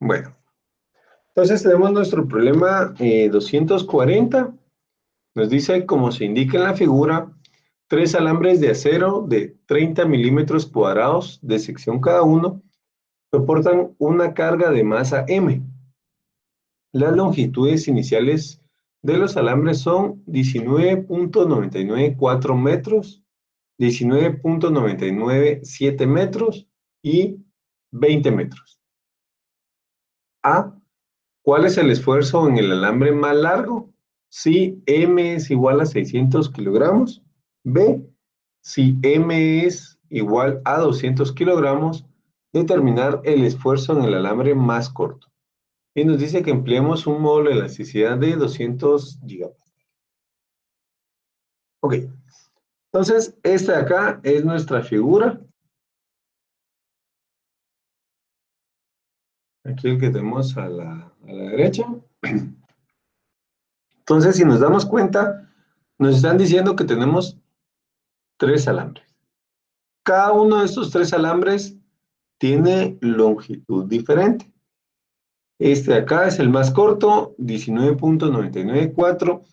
Bueno, entonces tenemos nuestro problema 240. Nos dice, como se indica en la figura, tres alambres de acero de 30 milímetros cuadrados de sección cada uno soportan una carga de masa M. Las longitudes iniciales de los alambres son 19.994 metros, 19.997 metros y 20 metros. A. ¿Cuál es el esfuerzo en el alambre más largo? Si M es igual a 600 kilogramos. B. Si M es igual a 200 kilogramos, determinar el esfuerzo en el alambre más corto. Y nos dice que empleemos un módulo de elasticidad de 200 gigapascal. Ok, entonces esta de acá es nuestra figura. Aquí el que tenemos a la derecha. Entonces, si nos damos cuenta, nos están diciendo que tenemos tres alambres. Cada uno de estos tres alambres tiene longitud diferente. Este de acá es el más corto, 19.994.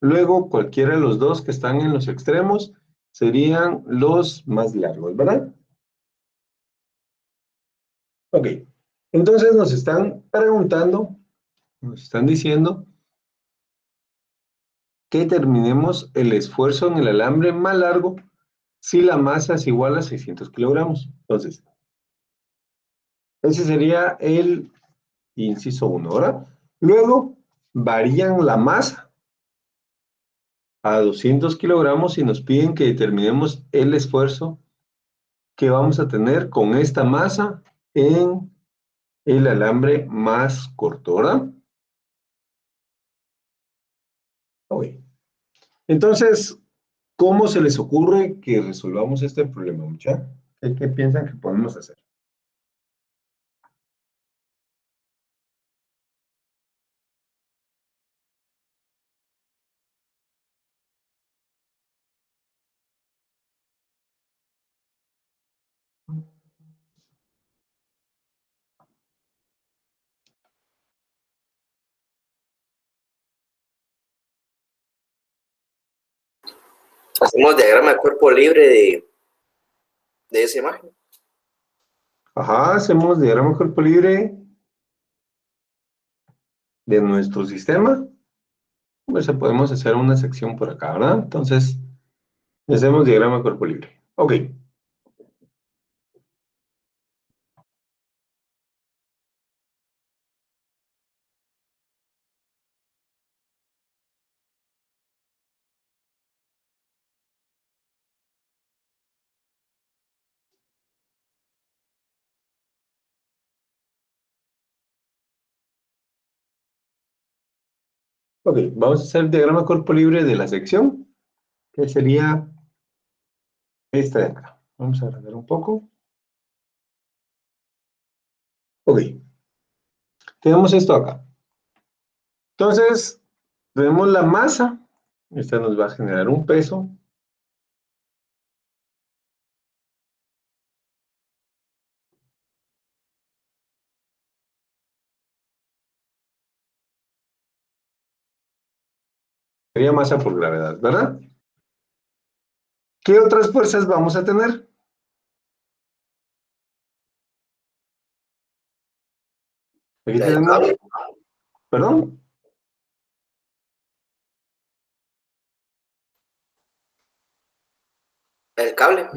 Luego, cualquiera de los dos que están en los extremos serían los más largos, ¿verdad? Ok. Entonces nos están preguntando, nos están diciendo que determinemos el esfuerzo en el alambre más largo si la masa es igual a 600 kilogramos. Entonces, ese sería el inciso 1, ¿verdad? Luego, varían la masa a 200 kilogramos y nos piden que determinemos el esfuerzo que vamos a tener con esta masa en el alambre más corto, ¿verdad? Ok. Entonces, ¿cómo se les ocurre que resolvamos este problema, muchachos? ¿Qué piensan que podemos hacer? Hacemos diagrama de cuerpo libre de esa imagen. Ajá, hacemos diagrama cuerpo libre de nuestro sistema. Pues podemos hacer una sección por acá, ¿verdad? Entonces, hacemos diagrama cuerpo libre. Ok. Ok, vamos a hacer el diagrama cuerpo libre de la sección, que sería esta de acá. Vamos a agrandar un poco. Ok, tenemos esto acá. Entonces, tenemos la masa. Esta nos va a generar un peso. Sería masa por gravedad, ¿verdad? ¿Qué otras fuerzas vamos a tener? Aquí El tenemos, cable, perdón, el cable.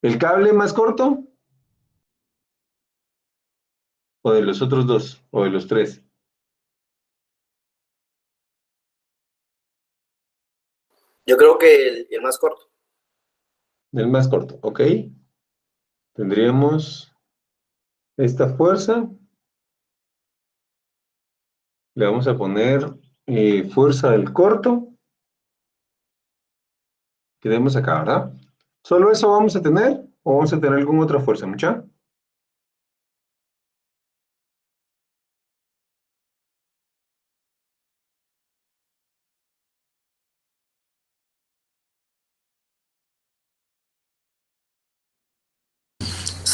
el cable más corto, o de los otros dos, o de los tres. Yo creo que el más corto. El más corto, ok. Tendríamos esta fuerza. Le vamos a poner fuerza del corto. Que tenemos acá, ¿verdad? ¿Solo eso vamos a tener? ¿O vamos a tener alguna otra fuerza, mucha?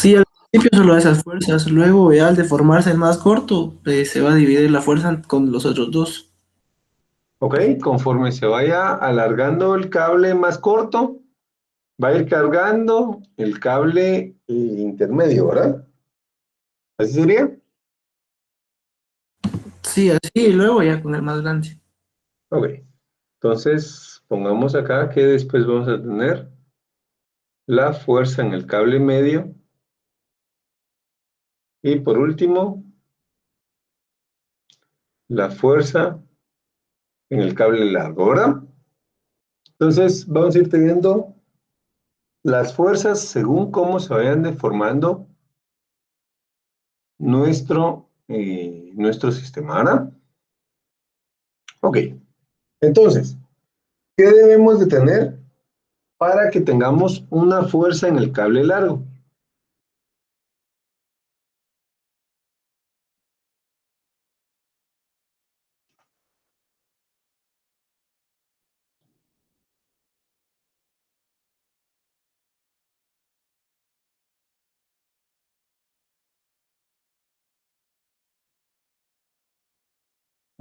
Sí, principio solo esas fuerzas, luego ya al deformarse el más corto, se va a dividir la fuerza con los otros dos. ¿Ok? Conforme se vaya alargando el cable más corto, va a ir cargando el cable intermedio, ¿verdad? ¿Así sería? Sí, así, y luego ya con el más grande. Ok. Entonces, pongamos acá que después vamos a tener la fuerza en el cable medio. Y por último, la fuerza en el cable largo, ¿verdad? Entonces, vamos a ir teniendo las fuerzas según cómo se vayan deformando nuestro sistema, ¿verdad? Ok. Entonces, ¿qué debemos de tener para que tengamos una fuerza en el cable largo?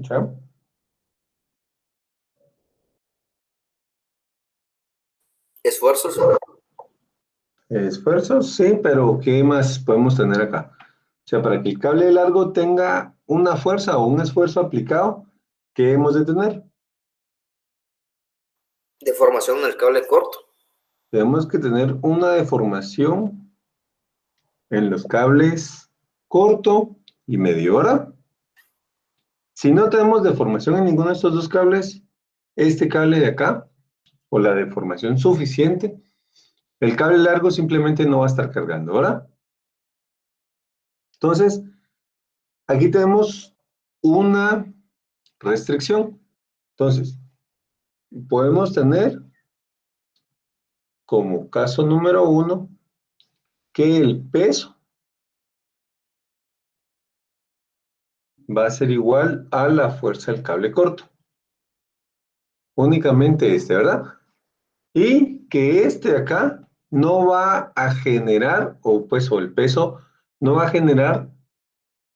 ¿Ya? Esfuerzos. Esfuerzos, sí, pero ¿qué más podemos tener acá? O sea, para que el cable largo tenga una fuerza o un esfuerzo aplicado, ¿qué hemos de tener? Deformación en el cable corto. Tenemos que tener una deformación en los cables corto y medio, ¿verdad? Si no tenemos deformación en ninguno de estos dos cables, este cable de acá, o la deformación suficiente, el cable largo simplemente no va a estar cargando, ¿verdad? Entonces, aquí tenemos una restricción. Entonces, podemos tener como caso número uno que el peso va a ser igual a la fuerza del cable corto. Únicamente este, ¿verdad? Y que este de acá no va a generar, o el peso no va a generar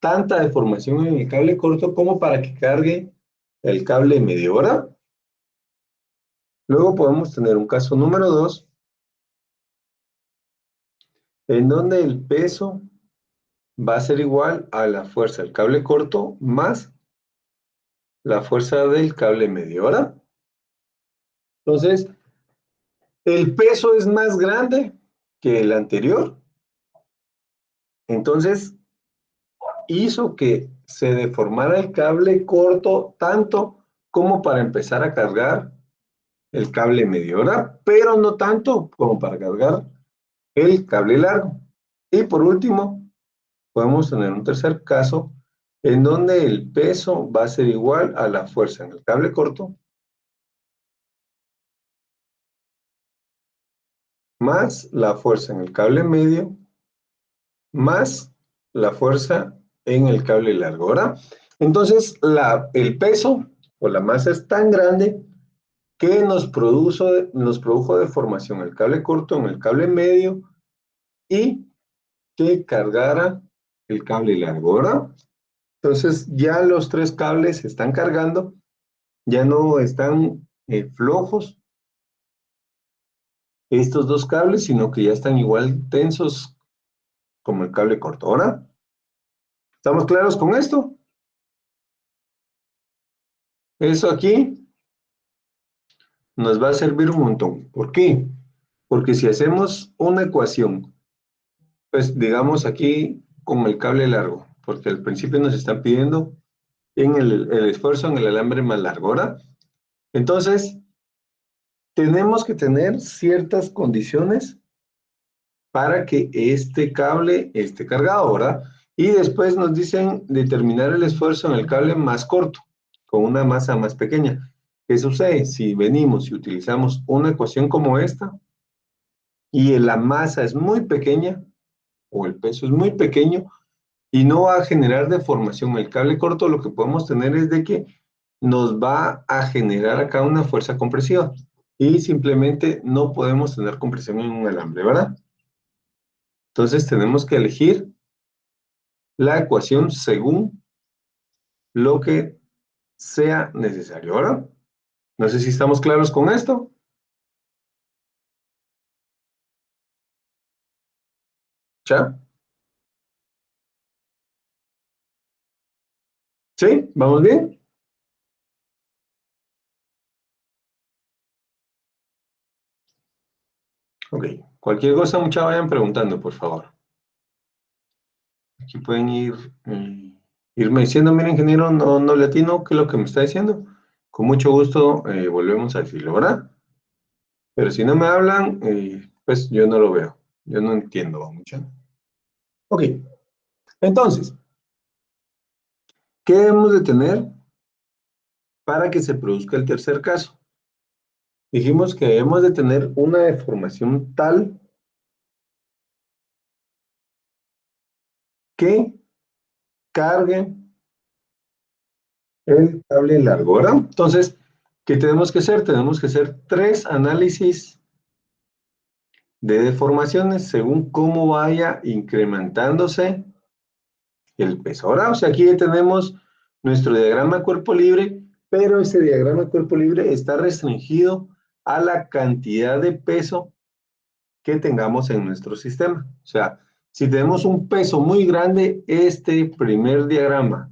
tanta deformación en el cable corto como para que cargue el cable medio, ¿verdad? Luego podemos tener un caso número 2, en donde el peso va a ser igual a la fuerza del cable corto más la fuerza del cable medio, ¿verdad? Entonces, el peso es más grande que el anterior, entonces hizo que se deformara el cable corto tanto como para empezar a cargar el cable medio, ¿verdad? Pero no tanto como para cargar el cable largo. Y por último, podemos tener un tercer caso en donde el peso va a ser igual a la fuerza en el cable corto más la fuerza en el cable medio más la fuerza en el cable largo, ¿verdad? Entonces, el peso o la masa es tan grande que nos produjo deformación en el cable corto, en el cable medio y que cargara el cable largo, ¿verdad? Entonces, ya los tres cables se están cargando, ya no están flojos estos dos cables, sino que ya están igual tensos como el cable corto, ¿verdad? ¿Estamos claros con esto? Eso aquí nos va a servir un montón. ¿Por qué? Porque si hacemos una ecuación, pues digamos aquí con el cable largo, porque al principio nos están pidiendo en el esfuerzo en el alambre más largo, ¿verdad? Entonces, tenemos que tener ciertas condiciones para que este cable esté cargado, ¿verdad? Y después nos dicen determinar el esfuerzo en el cable más corto, con una masa más pequeña. ¿Qué sucede? Si venimos y utilizamos una ecuación como esta, y la masa es muy pequeña, o el peso es muy pequeño, y no va a generar deformación en el cable corto, lo que podemos tener es de que nos va a generar acá una fuerza compresiva, y simplemente no podemos tener compresión en un alambre, ¿verdad? Entonces tenemos que elegir la ecuación según lo que sea necesario. ¿Ahora? No sé si estamos claros con esto. ¿Ya? ¿Sí? ¿Vamos bien? Ok. Cualquier cosa, mucha vayan preguntando, por favor. Aquí pueden irme diciendo, mira, ingeniero, no le atino, ¿qué es lo que me está diciendo? Con mucho gusto volvemos a decirlo, ¿verdad? Pero si no me hablan, pues yo no lo veo. Yo no entiendo mucho. Ok. Entonces, ¿qué debemos de tener para que se produzca el tercer caso? Dijimos que debemos de tener una deformación tal que cargue el cable largo, ¿verdad? Entonces, ¿qué tenemos que hacer? Tenemos que hacer 3 análisis de deformaciones según cómo vaya incrementándose el peso. Ahora, o sea, aquí ya tenemos nuestro diagrama cuerpo libre, pero ese diagrama cuerpo libre está restringido a la cantidad de peso que tengamos en nuestro sistema. O sea, si tenemos un peso muy grande, este primer diagrama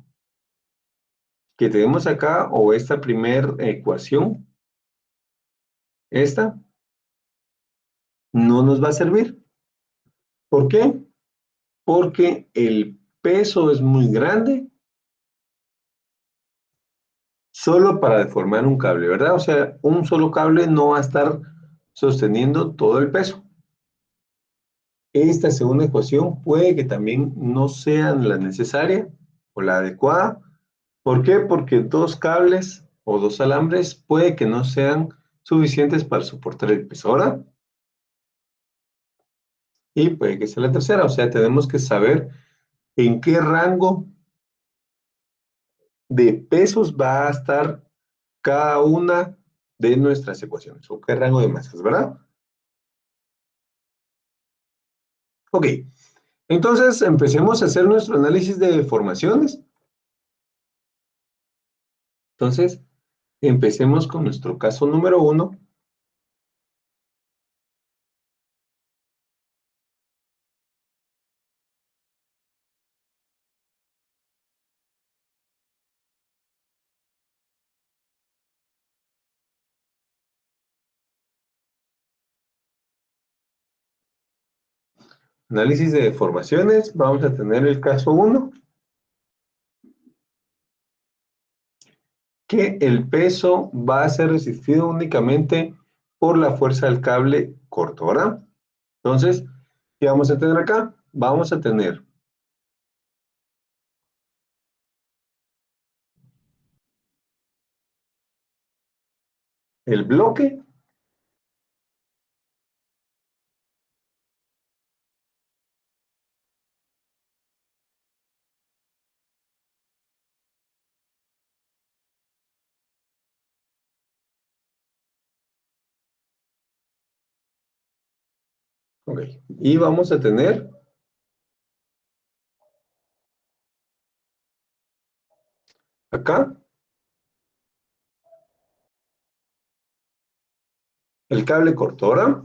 que tenemos acá, o esta primera ecuación, esta, no nos va a servir. ¿Por qué? Porque el peso es muy grande solo para deformar un cable, ¿verdad? O sea, un solo cable no va a estar sosteniendo todo el peso. Esta segunda ecuación puede que también no sea la necesaria o la adecuada. ¿Por qué? Porque 2 cables o 2 alambres puede que no sean suficientes para soportar el peso. Ahora, y puede que sea la tercera, o sea, tenemos que saber en qué rango de pesos va a estar cada una de nuestras ecuaciones, o qué rango de masas, ¿verdad? Ok, entonces empecemos a hacer nuestro análisis de deformaciones. Entonces, empecemos con nuestro caso número 1. Análisis de deformaciones, vamos a tener el caso 1, que el peso va a ser resistido únicamente por la fuerza del cable corto, ¿verdad? Entonces, ¿qué vamos a tener acá? Vamos a tener el bloque, ok, y vamos a tener acá el cable corto, ¿verdad?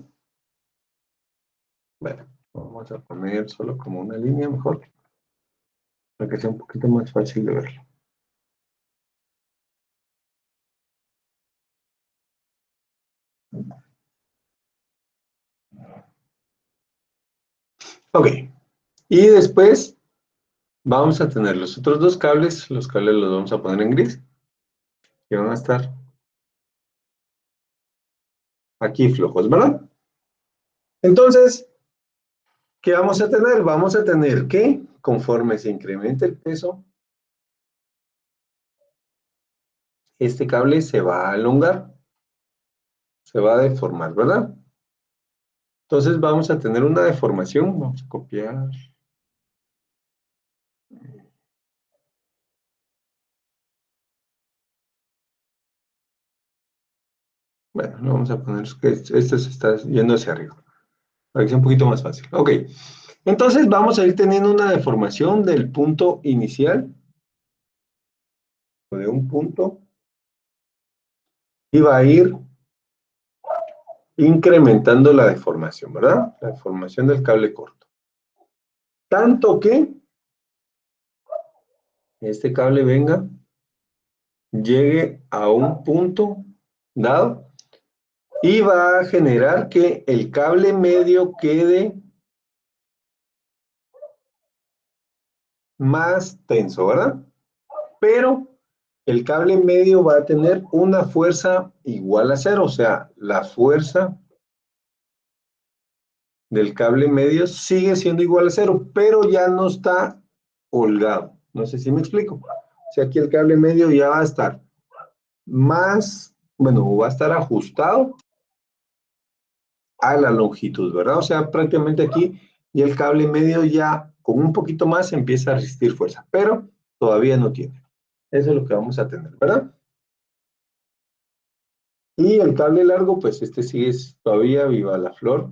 Bueno, vamos a poner solo como una línea mejor, para que sea un poquito más fácil de verlo. Ok, y después vamos a tener los otros 2 cables, los cables los vamos a poner en gris, que van a estar aquí flojos, ¿verdad? Entonces, ¿qué vamos a tener? Vamos a tener que, conforme se incremente el peso, este cable se va a elongar, se va a deformar, ¿verdad? Entonces vamos a tener una deformación, vamos a copiar. Bueno, lo vamos a poner, que este se está yendo hacia arriba, para que sea un poquito más fácil. Ok, Entonces vamos a ir teniendo una deformación del punto inicial, o de un punto, y va a ir incrementando la deformación, ¿verdad? La deformación del cable corto. Tanto que este cable venga, llegue a un punto dado, y va a generar que el cable medio quede más tenso, ¿verdad? Pero el cable medio va a tener una fuerza igual a cero, o sea, la fuerza del cable medio sigue siendo igual a cero, pero ya no está holgado. No sé si me explico. O sea, aquí el cable medio ya va a estar más, bueno, va a estar ajustado a la longitud, ¿verdad? O sea, prácticamente aquí y el cable medio ya con un poquito más empieza a resistir fuerza, pero todavía no tiene. Eso es lo que vamos a tener, ¿verdad? Y el cable largo, pues este sigue todavía viva la flor,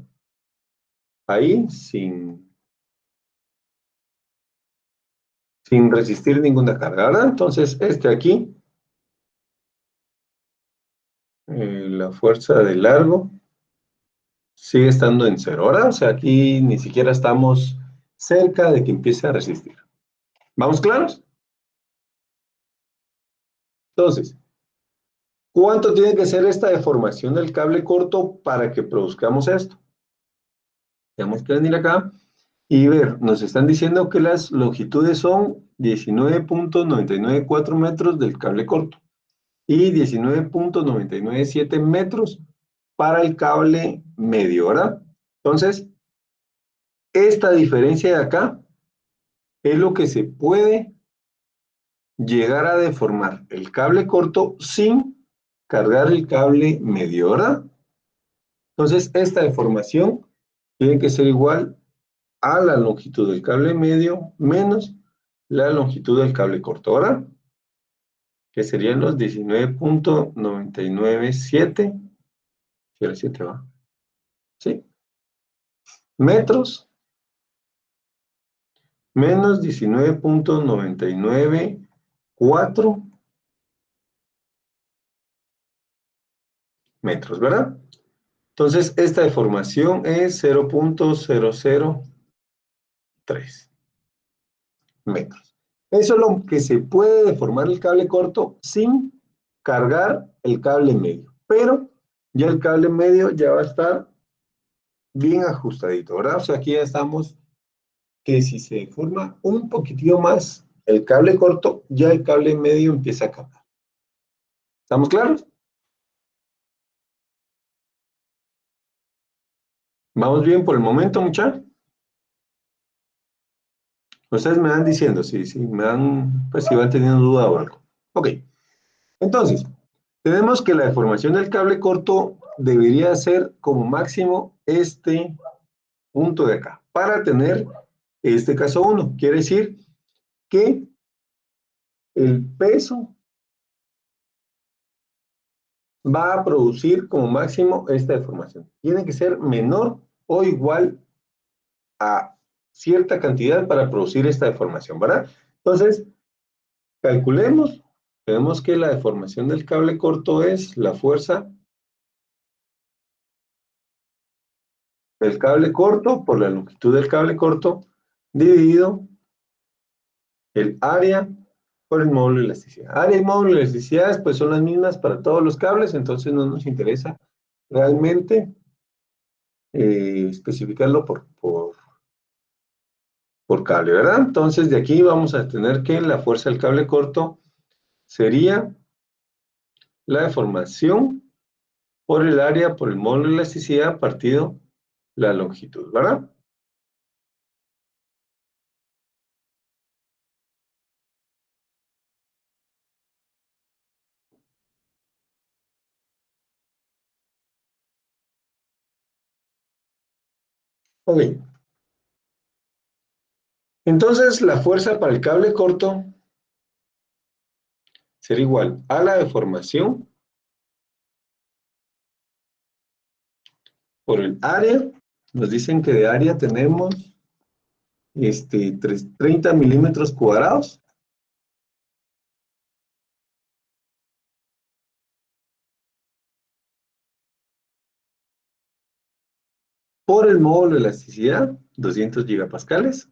ahí sin resistir ninguna carga, ¿verdad? Entonces, este aquí, la fuerza de largo, sigue estando en cero, ¿verdad? O sea, aquí ni siquiera estamos cerca de que empiece a resistir. ¿Vamos claros? Entonces, ¿cuánto tiene que ser esta deformación del cable corto para que produzcamos esto? Tenemos que venir acá y ver, nos están diciendo que las longitudes son 19.994 metros del cable corto y 19.997 metros para el cable medio, ¿verdad? Entonces, esta diferencia de acá es lo que se puede llegar a deformar el cable corto sin cargar el cable medio, ¿verdad? Entonces, esta deformación tiene que ser igual a la longitud del cable medio menos la longitud del cable corto, ¿verdad? Que serían los 19.997, si era 7 va, ¿sí? Metros menos 19.994 metros, ¿verdad? Entonces, esta deformación es 0.003 metros. Eso es lo que se puede deformar el cable corto sin cargar el cable medio. Pero ya el cable medio ya va a estar bien ajustadito, ¿verdad? O sea, aquí ya estamos que si se deforma un poquitito más el cable corto, ya el cable medio empieza a cambiar. ¿Estamos claros? ¿Vamos bien por el momento, muchachos? Ustedes me van diciendo si me dan, pues si van teniendo duda o algo. Ok, entonces, tenemos que la deformación del cable corto debería ser como máximo este punto de acá, para tener este caso 1. Quiere decir que el peso va a producir como máximo esta deformación. Tiene que ser menor o igual a cierta cantidad para producir esta deformación, ¿verdad? Entonces, calculemos. Vemos que la deformación del cable corto es la fuerza del cable corto por la longitud del cable corto dividido el área por el módulo de elasticidad. Área y módulo de elasticidad pues son las mismas para todos los cables, entonces no nos interesa realmente especificarlo por cable, ¿verdad? Entonces de aquí vamos a tener que la fuerza del cable corto sería la deformación por el área por el módulo de elasticidad partido la longitud, ¿verdad? Ok. Entonces la fuerza para el cable corto será igual a la deformación por el área. Nos dicen que de área tenemos 30 milímetros cuadrados. Por el módulo de elasticidad, 200 gigapascales.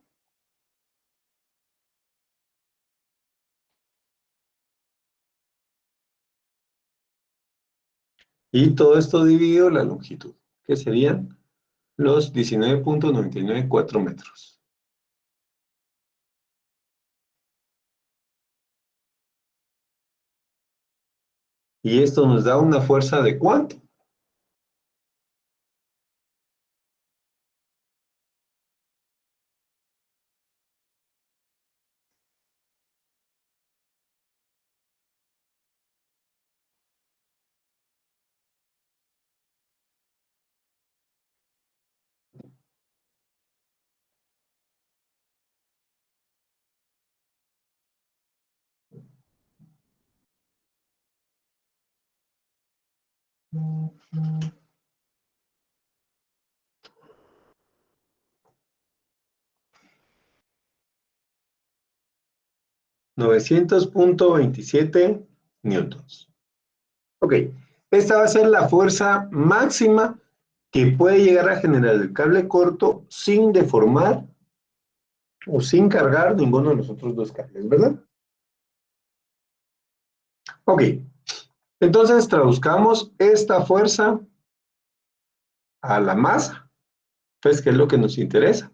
Y todo esto dividido la longitud, que serían los 19.994 metros. Y esto nos da una fuerza de ¿cuánto? $900.27 newtons. Ok, esta va a ser la fuerza máxima que puede llegar a generar el cable corto sin deformar o sin cargar ninguno de los otros dos cables, ¿verdad? Ok, entonces traduzcamos esta fuerza a la masa, pues que es lo que nos interesa.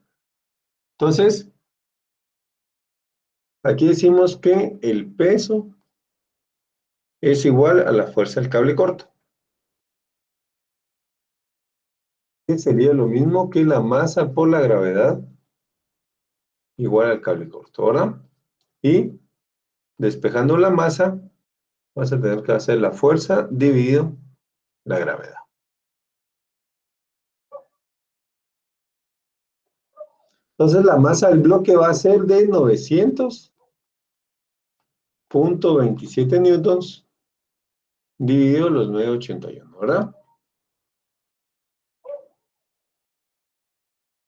Entonces, aquí decimos que el peso es igual a la fuerza del cable corto, que sería lo mismo que la masa por la gravedad igual al cable corto, ¿verdad? Y despejando la masa, vas a tener que hacer la fuerza dividido la gravedad. Entonces la masa del bloque va a ser de 900.27 newtons dividido los 981, ¿verdad?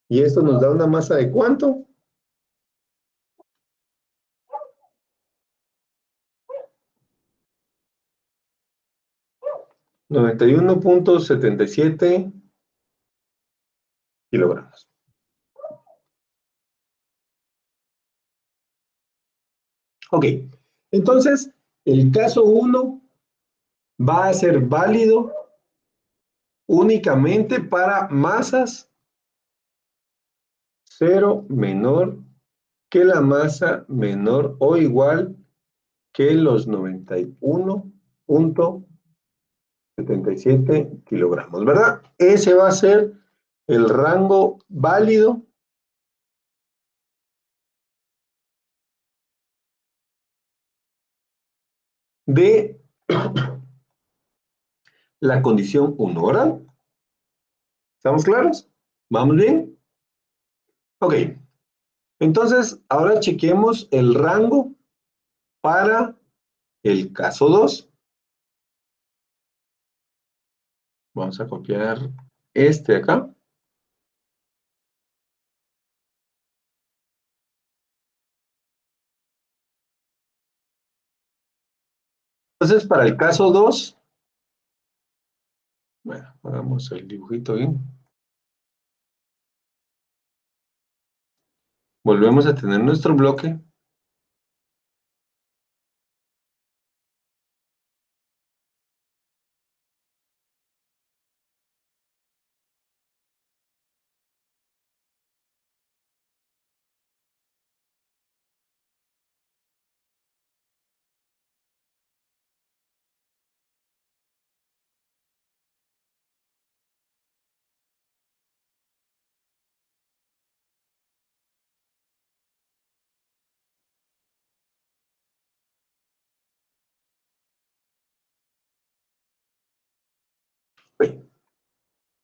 Y esto nos da una masa de ¿cuánto? 91.77 kilogramos. Ok, entonces el caso 1 va a ser válido únicamente para masas 0 menor que la masa menor o igual que los 91.77 kilogramos, ¿verdad? Ese va a ser el rango válido de la condición 1, ¿verdad? ¿Estamos claros? ¿Vamos bien? Ok. Entonces, ahora chequemos el rango para el caso 2. Vamos a copiar este acá. Entonces, para el caso 2, bueno, hagamos el dibujito bien. Volvemos a tener nuestro bloque.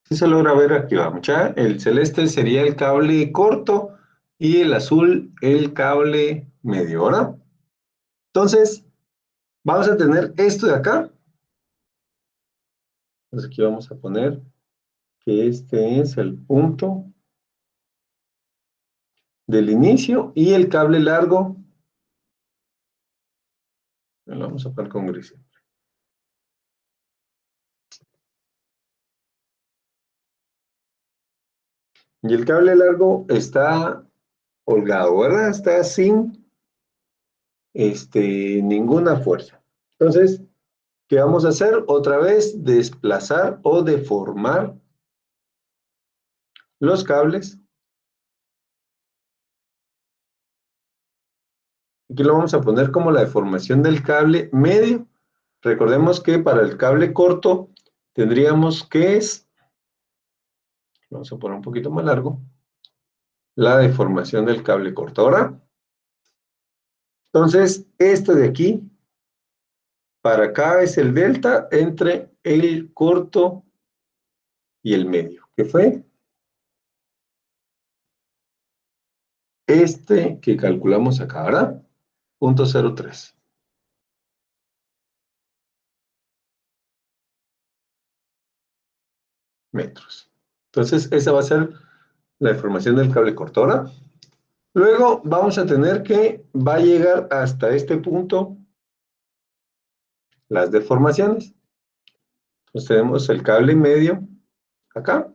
Si se logra ver, aquí vamos, ¿ya? El celeste sería el cable corto y el azul el cable medio, ¿verdad? Entonces, vamos a tener esto de acá. Entonces aquí vamos a poner que este es el punto del inicio y el cable largo, lo vamos a poner con gris. Y el cable largo está holgado, ¿verdad? Está sin ninguna fuerza. Entonces, ¿qué vamos a hacer? Otra vez, desplazar o deformar los cables. Aquí lo vamos a poner como la deformación del cable medio. Recordemos que para el cable corto tendríamos que vamos a poner un poquito más largo, la deformación del cable corto. Ahora, entonces, esto de aquí, para acá es el delta entre el corto y el medio. ¿Qué fue? Que calculamos acá, ¿verdad? 0.03 metros. Entonces, esa va a ser la deformación del cable corto. Ahora, luego vamos a tener que va a llegar hasta este punto las deformaciones. Entonces tenemos el cable medio acá,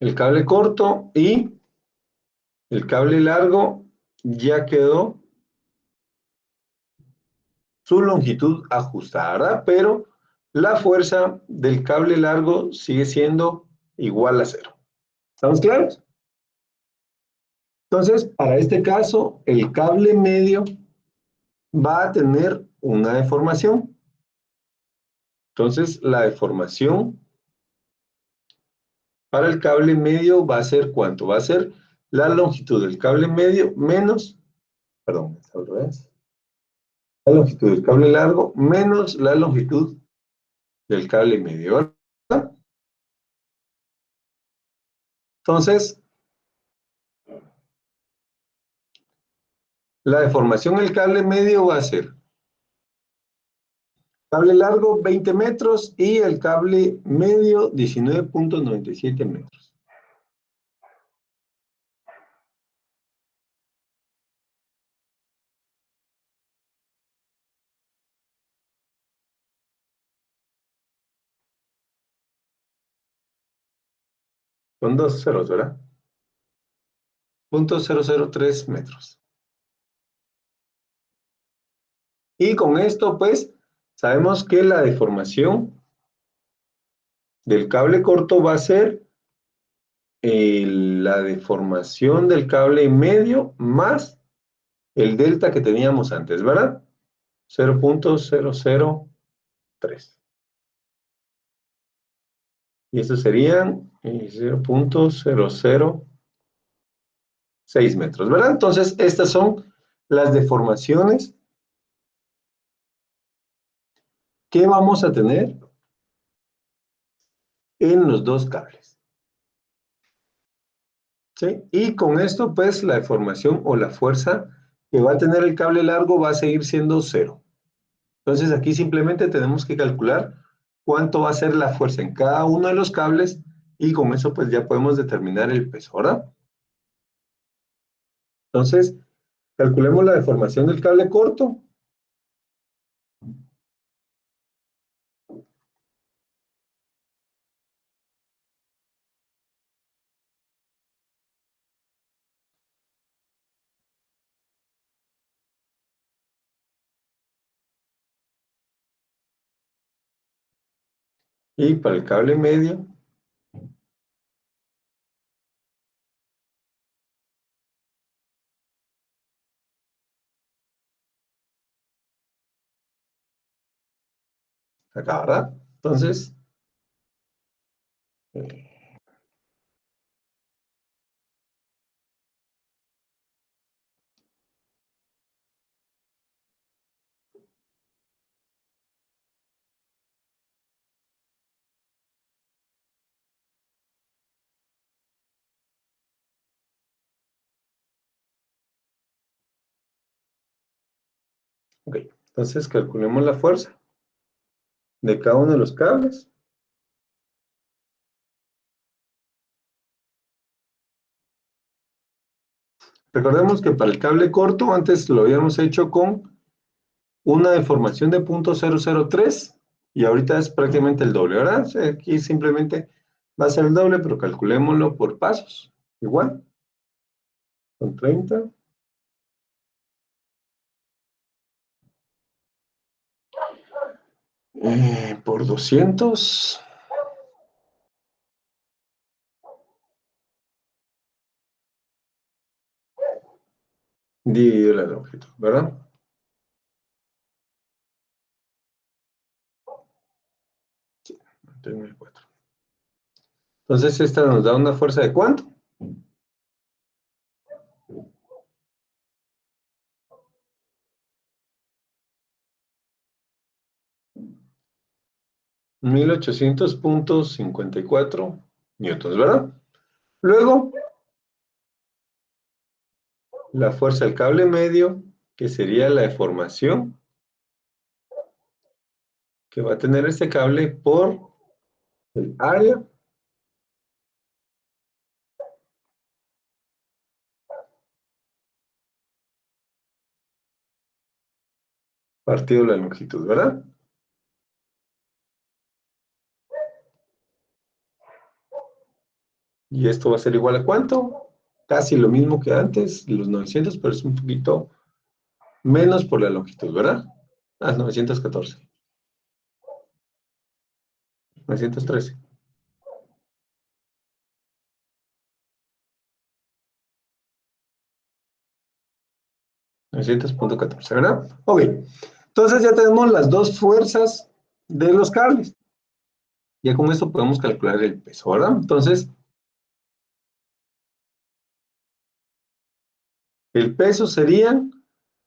el cable corto y el cable largo ya quedó su longitud ajustada, ¿verdad? Pero la fuerza del cable largo sigue siendo igual a 0. ¿Estamos claros? Entonces, para este caso, el cable medio va a tener una deformación. Entonces, la deformación para el cable medio va a ser ¿cuánto? Va a ser la longitud del cable medio menos, perdón, está al revés, la longitud del cable largo menos la longitud del cable medio, ¿verdad? Entonces, la deformación del cable medio va a ser cable largo 20 metros y el cable medio 19.97 metros. Con dos ceros, ¿verdad? 0.003 metros. Y con esto, pues, sabemos que la deformación del cable corto va a ser la deformación del cable medio más el delta que teníamos antes, ¿verdad? 0.003. Y estos serían 0.006 metros, ¿verdad? Entonces, estas son las deformaciones que vamos a tener en los dos cables. ¿Sí? Y con esto, pues, la deformación o la fuerza que va a tener el cable largo va a seguir siendo 0. Entonces, aquí simplemente tenemos que calcular cuánto va a ser la fuerza en cada uno de los cables y con eso, pues, ya podemos determinar el peso, ¿verdad? Entonces, calculemos la deformación del cable corto. Y para el cable medio, acá, ¿verdad? Entonces, ok. Entonces, calculemos la fuerza de cada uno de los cables. Recordemos que para el cable corto, antes lo habíamos hecho con una deformación de 0.003 y ahorita es prácticamente el doble, ¿verdad? O sea, aquí simplemente va a ser el doble, pero calculémoslo por pasos. Igual, con 30. Por 200. Dividido la longitud, ¿verdad? Sí, 34. Entonces esta nos da una fuerza de ¿cuánto? 1800.54 newtons, ¿verdad? Luego, la fuerza del cable medio, que sería la deformación que va a tener este cable por el área partido la longitud, ¿verdad? Y esto va a ser igual a ¿cuánto? Casi lo mismo que antes, los 900, pero es un poquito menos por la longitud, ¿verdad? 914. 913. 900.14, ¿verdad? Ok. Entonces ya tenemos las dos fuerzas de los cables. Ya con esto podemos calcular el peso, ¿verdad? Entonces, el peso serían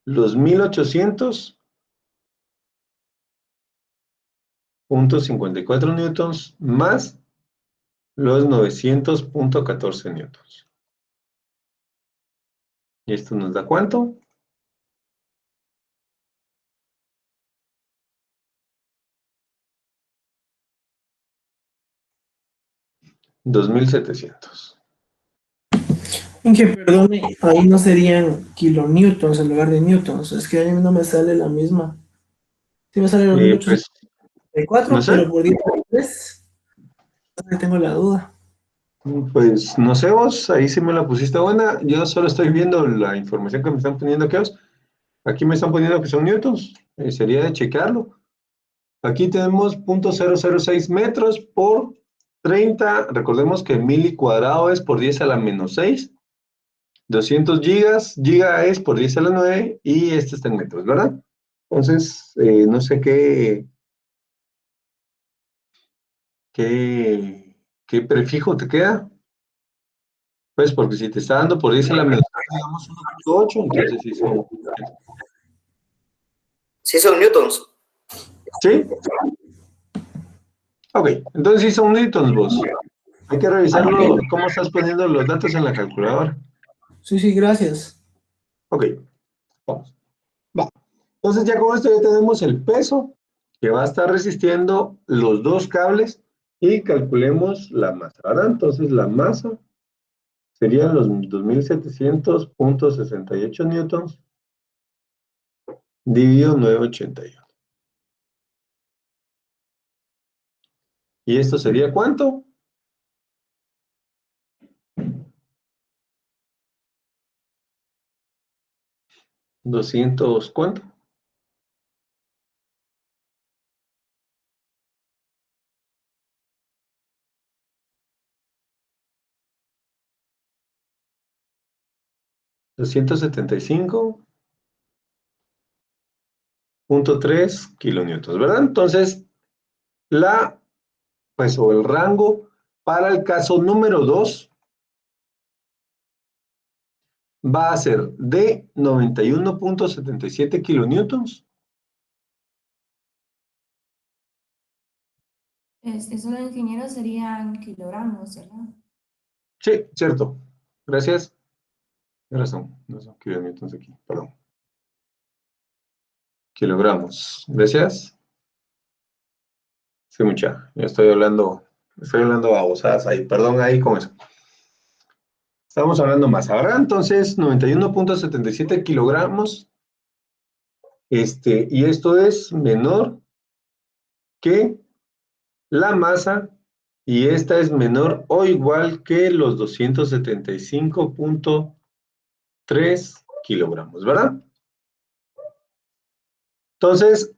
los 1800.54 newtons más los 900.14 newtons. ¿Y esto nos da cuánto? 2700. Que perdone, ahí no serían kilonewtons en lugar de newtons. Es que a mí no me sale la misma. Sí me sale los Pues, 1864, no sé. pero por 10 tengo la duda. Pues, no sé vos, ahí sí me la pusiste buena. Yo solo estoy viendo la información que me están poniendo aquí. Aquí me están poniendo que son newtons. Sería de checarlo. Aquí tenemos 0.006 metros por 30. Recordemos que mili cuadrado es por 10 a la menos 6. 200 gigas, giga es por 10 a la 9 y este está en metros, ¿verdad? Entonces, no sé qué prefijo te queda. Pues porque si te está dando por 10 a la menos 6, digamos 1.8, entonces sí son. Sí son newtons. ¿Sí? Ok, entonces sí son newtons vos. Hay que revisarlo, cómo estás poniendo los datos en la calculadora. Sí, sí, gracias. Ok, vamos. Va. Entonces ya con esto ya tenemos el peso que va a estar resistiendo los dos cables y calculemos la masa, ¿verdad? Entonces la masa serían los 2700.68 newtons dividido 981. ¿Y esto sería cuánto? 200, ¿cuánto? 275.3 kilonewtons, ¿verdad? Entonces, o el rango para el caso número 2 va a ser de 91.77 kilonewtons. Eso de ingeniero serían kilogramos, ¿verdad? Sí, cierto. Gracias. Tienes razón, no son kilonewtons aquí, perdón. Kilogramos. Gracias. Sí, mucha. Yo estoy hablando babosadas ahí. Perdón ahí con eso. Estamos hablando más ahora, entonces 91.77 kilogramos. Y esto es menor que la masa, y esta es menor o igual que los 275.3 kilogramos, ¿verdad? Entonces,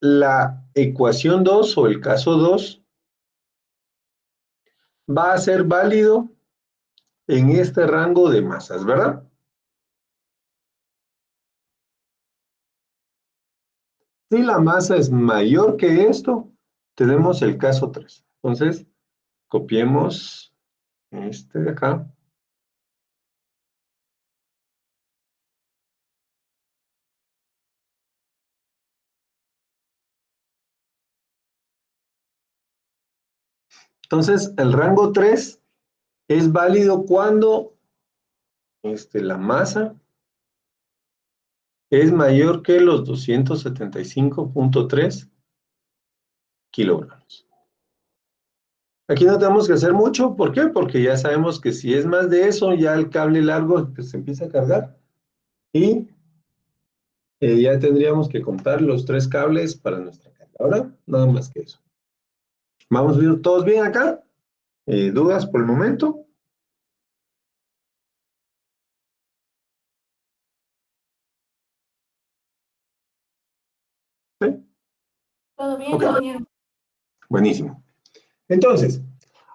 la ecuación 2 o el caso 2 va a ser válido en este rango de masas, ¿verdad? Si la masa es mayor que esto, tenemos el caso 3. Entonces, copiemos este de acá. Entonces, el rango 3 es válido cuando la masa es mayor que los 275.3 kilogramos. Aquí no tenemos que hacer mucho, ¿por qué? Porque ya sabemos que si es más de eso, ya el cable largo pues, se empieza a cargar y ya tendríamos que contar los 3 cables para nuestra carga. Ahora, nada más que eso. ¿Vamos bien, todos bien acá? ¿Dudas por el momento? ¿Sí? Todo bien, Ok, ingeniero. buenísimo. Entonces,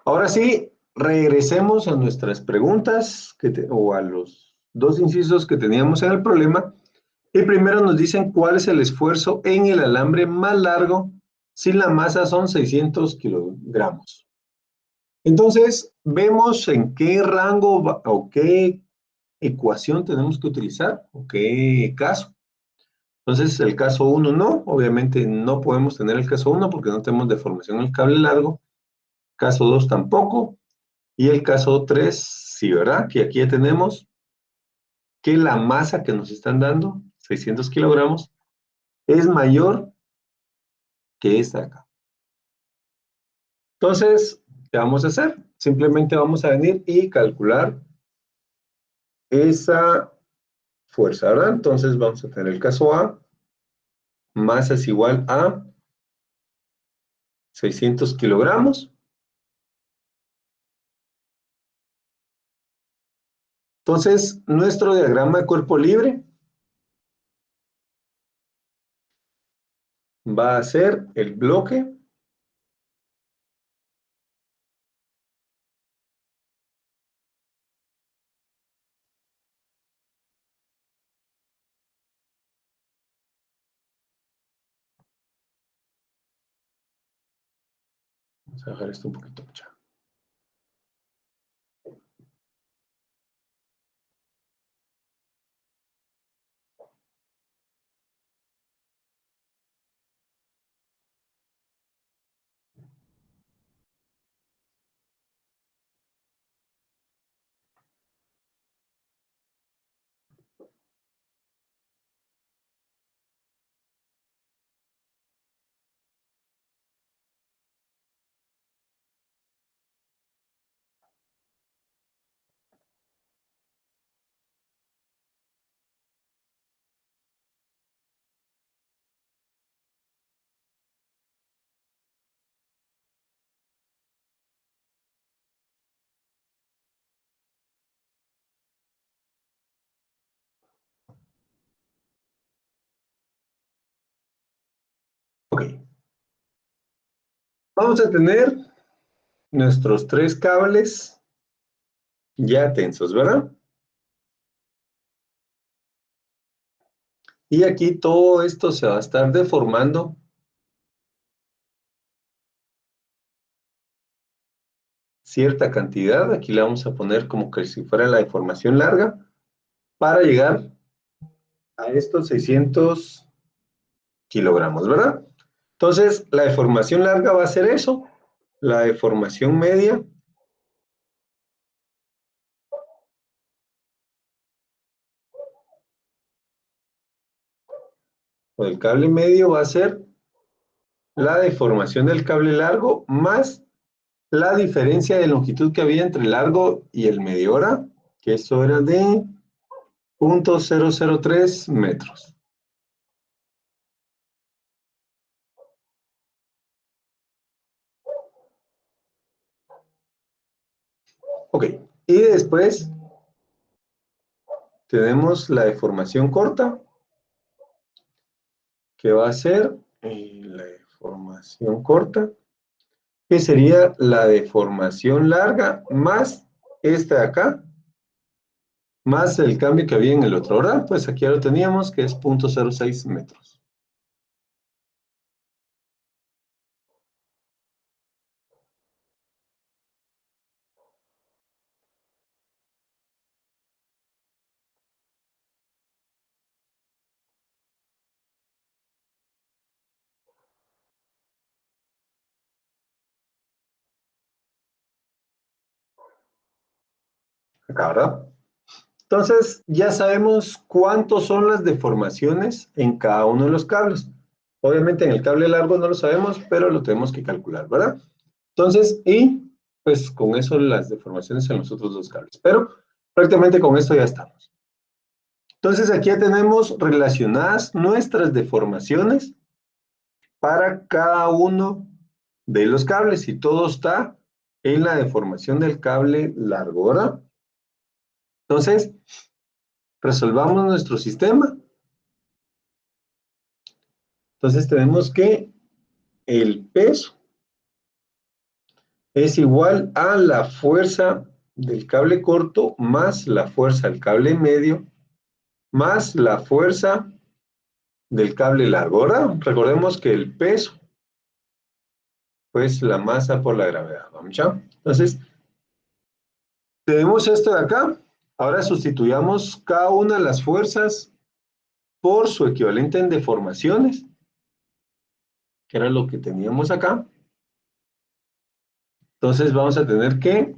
ahora sí, regresemos a nuestras preguntas o a los 2 incisos que teníamos en el problema. Y primero nos dicen cuál es el esfuerzo en el alambre más largo si la masa son 600 kilogramos. Entonces, vemos en qué rango o qué ecuación tenemos que utilizar o qué caso. Entonces, el caso 1 no, obviamente no podemos tener el caso 1 porque no tenemos deformación en el cable largo. Caso 2 tampoco. Y el caso 3 sí, ¿verdad? Que aquí ya tenemos que la masa que nos están dando, 600 kilogramos, es mayor que esta de acá. Entonces, ¿qué vamos a hacer? Simplemente vamos a venir y calcular esa fuerza, ¿verdad? Entonces vamos a tener el caso A, masa es igual a 600 kilogramos. Entonces, nuestro diagrama de cuerpo libre va a ser el bloque vamos a dejar esto un poquito mucho. Ok. Vamos a tener nuestros 3 cables ya tensos, ¿verdad? Y aquí todo esto se va a estar deformando cierta cantidad. Aquí le vamos a poner como que si fuera la deformación larga para llegar a estos 600 kilogramos, ¿verdad? Entonces, la deformación larga va a ser eso. La deformación media o del cable medio va a ser la deformación del cable largo más la diferencia de longitud que había entre el largo y el medio, ¿verdad? que esto era de 0.003 metros. Ok, y después tenemos la deformación corta, que va a ser la deformación corta, que sería la deformación larga más esta de acá, más el cambio que había en el otro, ¿verdad? Pues aquí ya lo teníamos, que es 0.06 metros. Acá, ¿verdad? Entonces, ya sabemos cuántos son las deformaciones en cada uno de los cables. Obviamente en el cable largo no lo sabemos, pero lo tenemos que calcular, ¿verdad? Entonces, y pues con eso las deformaciones en los otros dos cables. Pero prácticamente con esto ya estamos. Entonces aquí ya tenemos relacionadas nuestras deformaciones para cada uno de los cables y todo está en la deformación del cable largo, ¿verdad? Entonces, resolvamos nuestro sistema. Entonces tenemos que el peso es igual a la fuerza del cable corto más la fuerza del cable medio más la fuerza del cable largo, ¿verdad? Recordemos que el peso, pues la masa por la gravedad, ¿vamos ya? Entonces, tenemos esto de acá. Ahora sustituyamos cada una de las fuerzas por su equivalente en deformaciones, que era lo que teníamos acá. Entonces vamos a tener que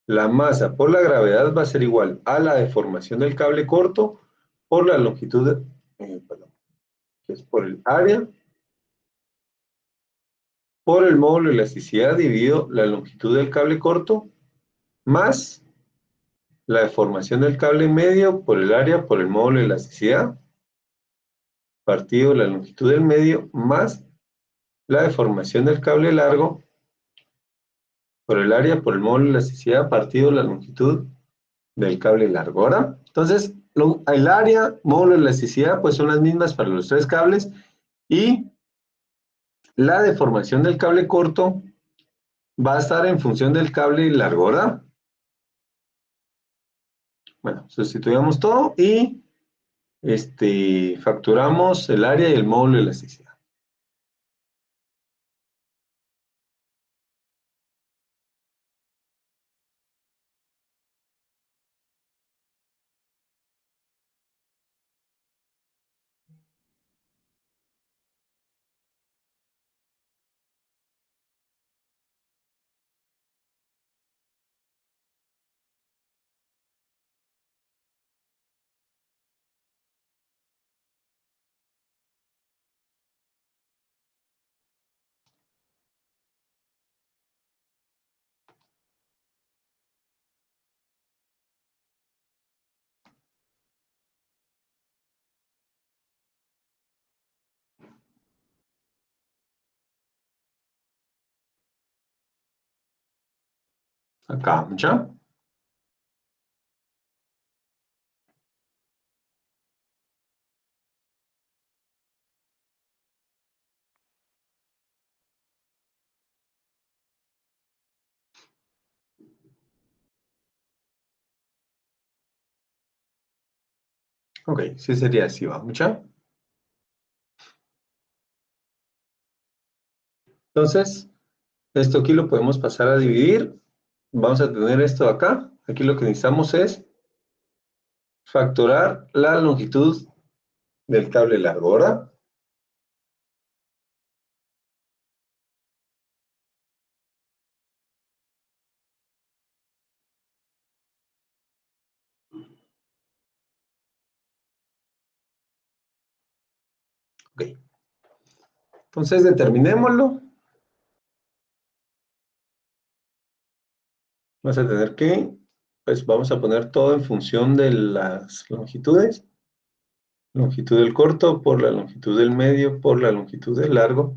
la masa por la gravedad va a ser igual a la deformación del cable corto por la longitud, perdón, que es por el área, por el módulo de elasticidad dividido la longitud del cable corto, más la deformación del cable medio por el área por el módulo de elasticidad, partido la longitud del medio, más la deformación del cable largo por el área por el módulo de elasticidad, partido la longitud del cable largo, ¿verdad? Entonces, el área, módulo de elasticidad, pues son las mismas para los tres cables, y la deformación del cable corto va a estar en función del cable largo, ¿verdad? Bueno, sustituyamos todo y facturamos el área y el módulo de elasticidad. Acá, ¿ya? Ok, sí sería así, ¿vamos ya? Entonces, esto aquí lo podemos pasar a dividir. Vamos a tener esto acá. Aquí lo que necesitamos es factorar la longitud del cable largo, ¿verdad? Ok. Entonces, determinémoslo. Vas a tener que, pues vamos a poner todo en función de las longitudes. Longitud del corto por la longitud del medio por la longitud del largo.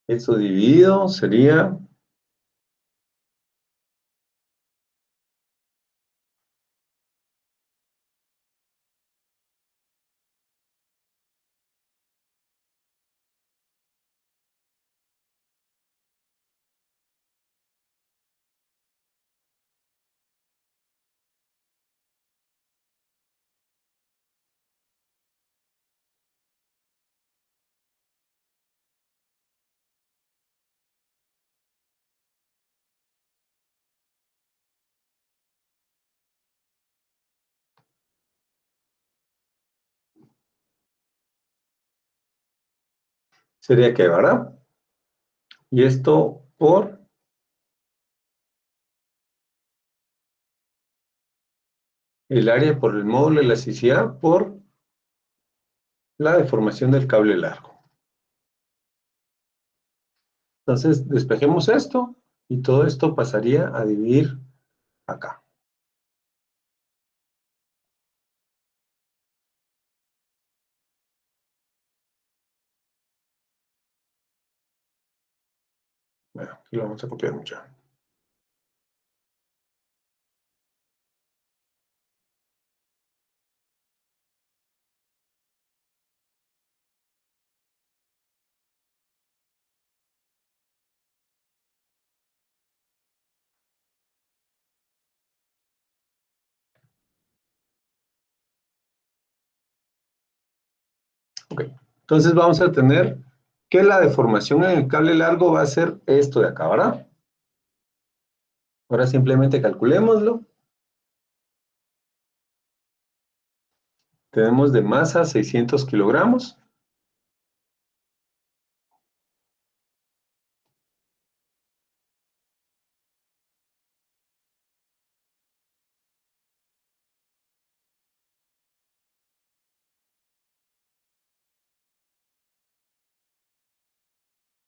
Eso dividido sería que, ¿verdad? Y esto por el área por el módulo de elasticidad por la deformación del cable largo. Entonces, despejemos esto y todo esto pasaría a dividir acá. Bueno, aquí lo vamos a copiar mucho. Ok, entonces vamos a tener que la deformación en el cable largo va a ser esto de acá, ¿verdad? Ahora simplemente calculémoslo. Tenemos de masa 600 kilogramos.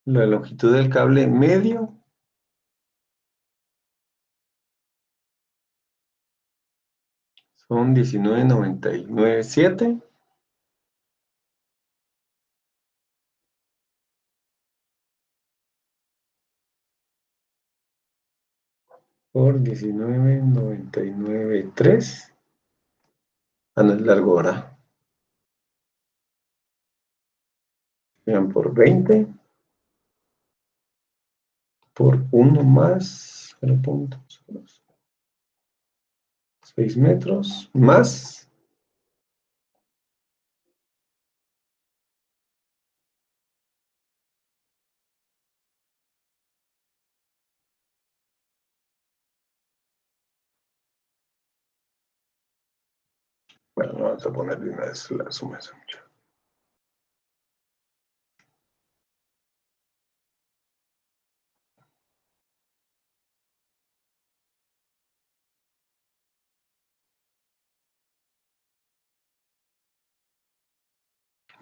La longitud del cable medio son 19,997 por 19,993. Ah, no es largo, ¿verdad? Vean, por 20 por 1 más 0,6 metros más. Bueno, vamos a poner de una vez la suma de esa mucha.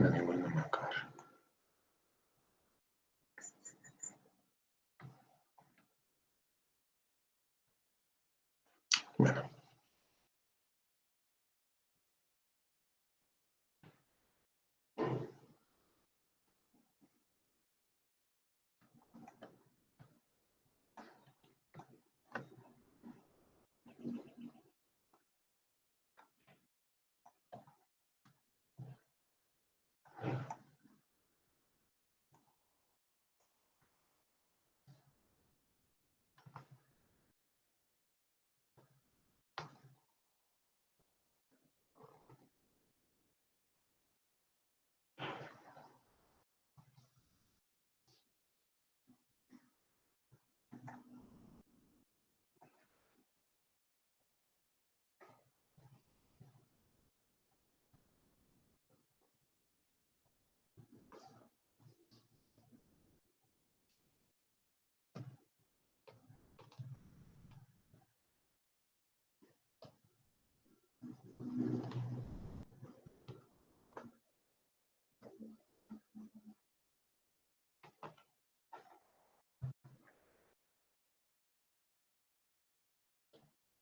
No, igual no me va a acabar. Bueno.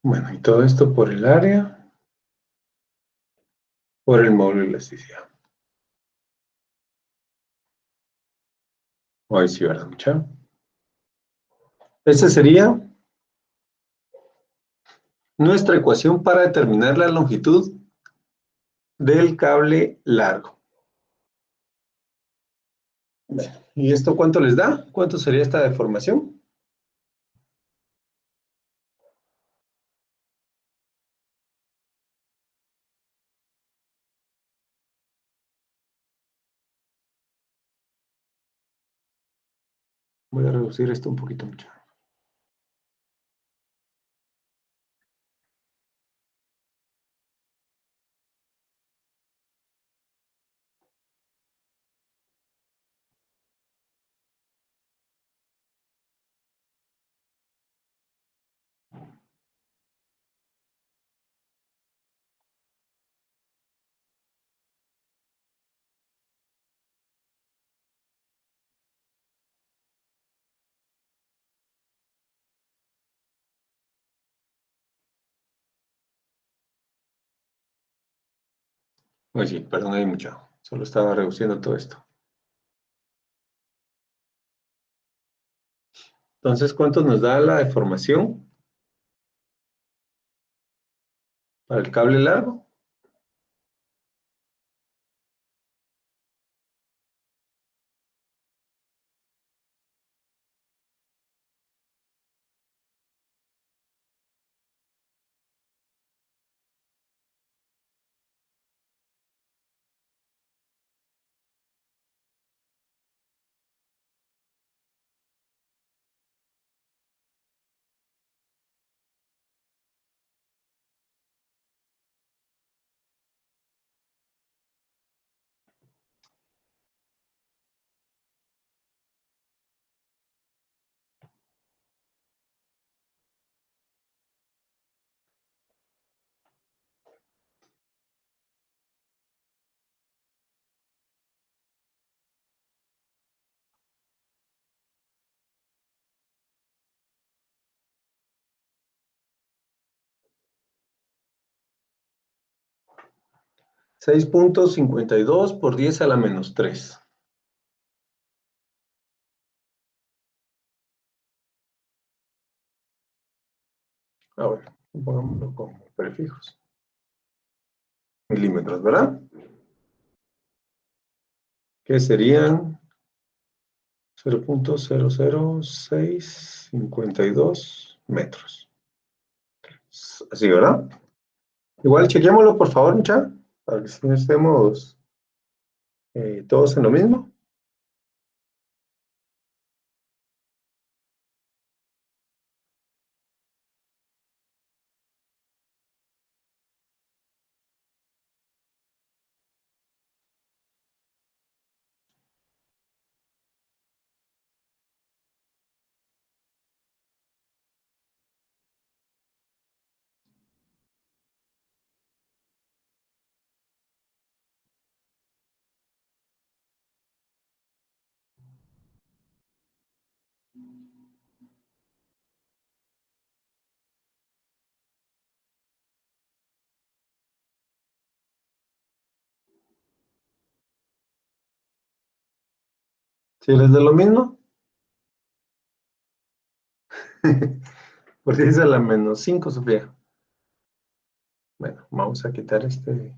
Bueno, y todo esto por el área, por el módulo de elasticidad. Hoy sí, ¿verdad, mucha? Esta sería nuestra ecuación para determinar la longitud del cable largo. ¿Y esto cuánto les da? ¿Cuánto sería esta deformación? Voy a reducir esto un poquito mucho. Oye, perdón ahí mucho. Solo estaba reduciendo todo esto. Entonces, ¿cuánto nos da la deformación para el cable largo? (6.52 por 10 a la menos 3). Ahora, pongámoslo como prefijos. Milímetros, ¿verdad? Que serían 0.00652 metros. Así, ¿verdad? Igual chequémoslo, por favor, mucha, para que si no estemos todos en lo mismo. Si les da lo mismo, por 10 a la menos 5, Sofía. Bueno, vamos a quitar este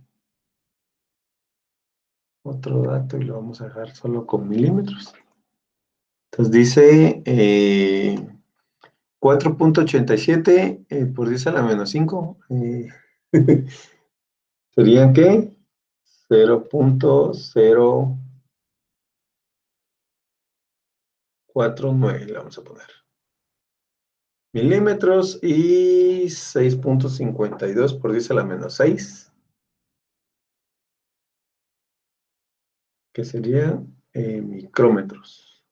otro dato y lo vamos a dejar solo con milímetros. Entonces dice 4.87 por 10 a la menos 5. ¿Serían qué? 0.049 le vamos a poner. Milímetros y 6.52 por 10 a la menos 6. Que serían micrómetros.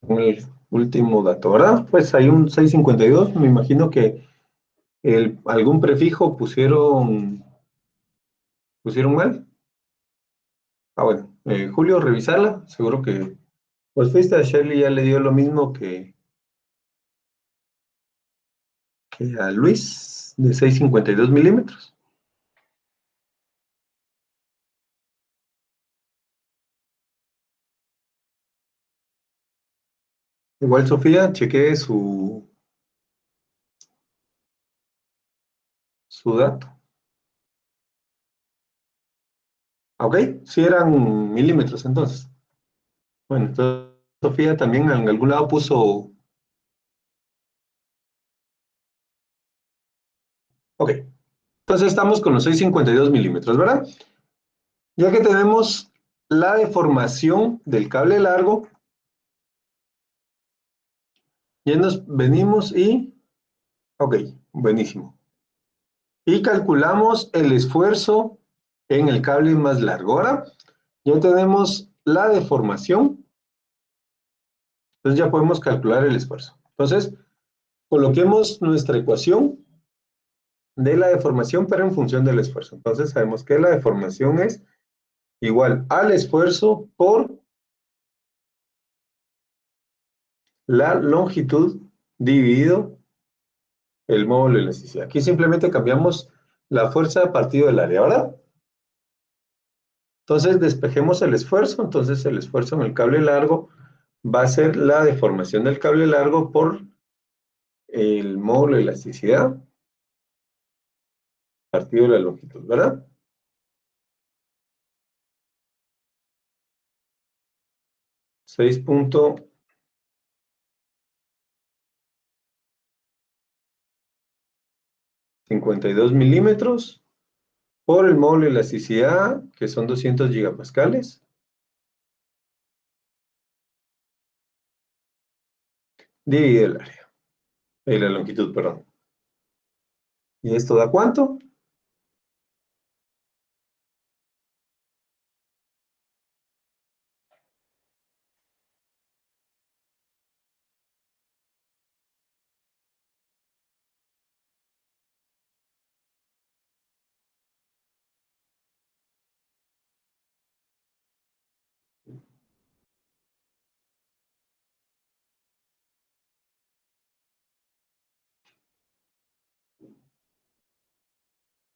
El último dato, ¿verdad? Pues hay un 6.52, me imagino que algún prefijo pusieron mal. Ah, bueno, Julio, revisarla, seguro que Pues fuiste a Shirley ya le dio lo mismo que a Luis, de 6,52 milímetros. Igual Sofía, chequee su dato. Ok, sí eran milímetros entonces. Bueno, entonces Sofía también en algún lado puso. Ok, entonces estamos con los 6,52 milímetros, ¿verdad? Ya que tenemos la deformación del cable largo, ya nos venimos y. Ok, buenísimo. Y calculamos el esfuerzo en el cable más largo. Ahora ya tenemos la deformación, entonces ya podemos calcular el esfuerzo. Entonces, coloquemos nuestra ecuación de la deformación, pero en función del esfuerzo. Entonces, sabemos que la deformación es igual al esfuerzo por la longitud dividido el módulo de elasticidad. Aquí simplemente cambiamos la fuerza partido del área, ¿verdad? Entonces, despejemos el esfuerzo. Entonces, el esfuerzo en el cable largo va a ser la deformación del cable largo por el módulo de elasticidad partido de la longitud, ¿verdad? 6,52 milímetros por el módulo de elasticidad, que son 200 gigapascales, dividido el área, la longitud, perdón. ¿Y esto da cuánto?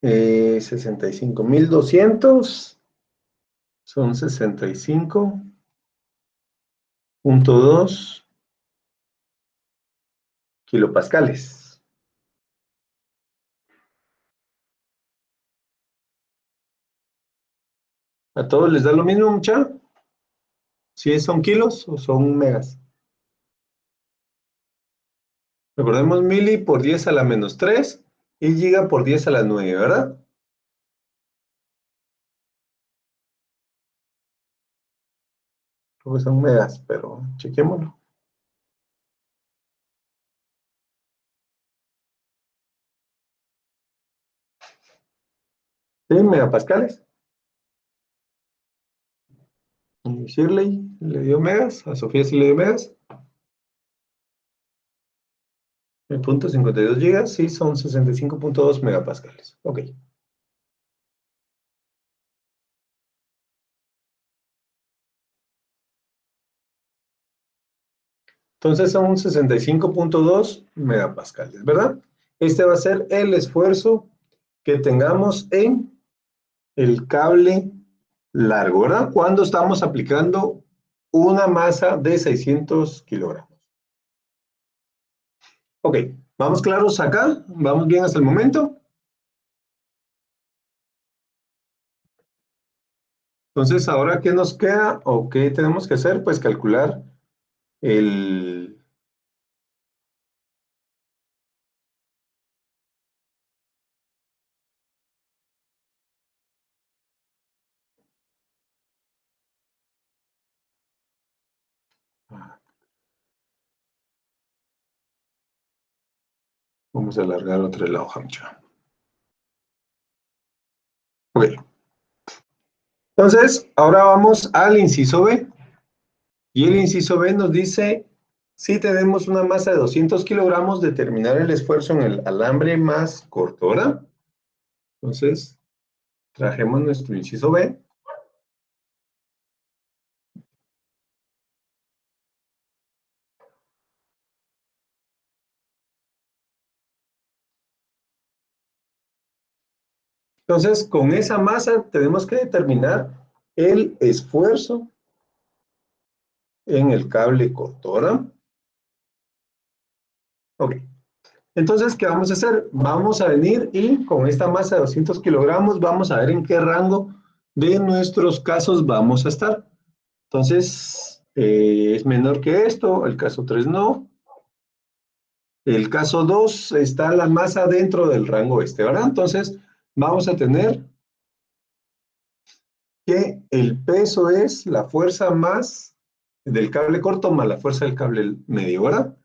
Eh, 65,200 son 65,2 kilopascales. ¿A todos les da lo mismo, mucha? ¿Si son kilos o son megas? Recordemos mili por 10 a la menos 3 y giga por 10 a la 9, ¿verdad? Creo que son megas, pero chequémoslo. Sí, megapascales. Y Shirley le dio megas, a Sofía sí le dio megas. El punto 52 gigas, sí, son 65,2 megapascales. Ok. Entonces son 65,2 megapascales, ¿verdad? Este va a ser el esfuerzo que tengamos en el cable largo, ¿verdad? Cuando estamos aplicando una masa de 600 kilogramos. Ok, ¿vamos claros acá? ¿Vamos bien hasta el momento? Entonces, ¿ahora qué nos queda o qué tenemos que hacer? Pues calcular el... Vamos a alargar otra la hoja, mucha. Ok. Entonces, ahora vamos al inciso B. Y el inciso B nos dice, si tenemos una masa de 200 kilogramos, determinar el esfuerzo en el alambre más corto, ¿verdad? Entonces, trajemos nuestro inciso B. Entonces, con esa masa tenemos que determinar el esfuerzo en el cable corto, ¿verdad? Ok. Entonces, ¿qué vamos a hacer? Vamos a venir y con esta masa de 200 kilogramos vamos a ver en qué rango de nuestros casos vamos a estar. Entonces, es menor que esto, el caso 3 no. El caso 2 está la masa dentro del rango este, ¿verdad? Entonces, vamos a tener que el peso es la fuerza más del cable corto más la fuerza del cable medio, ¿verdad?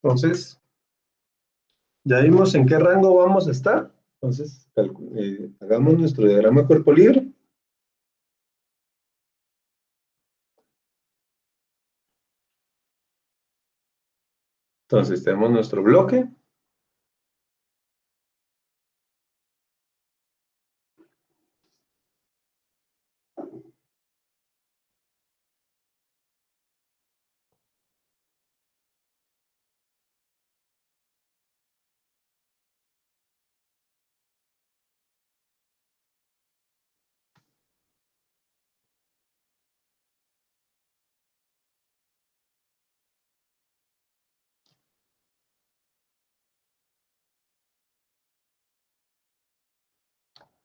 Entonces, ya vimos en qué rango vamos a estar. Entonces, hagamos nuestro diagrama cuerpo libre. Entonces, tenemos nuestro bloque.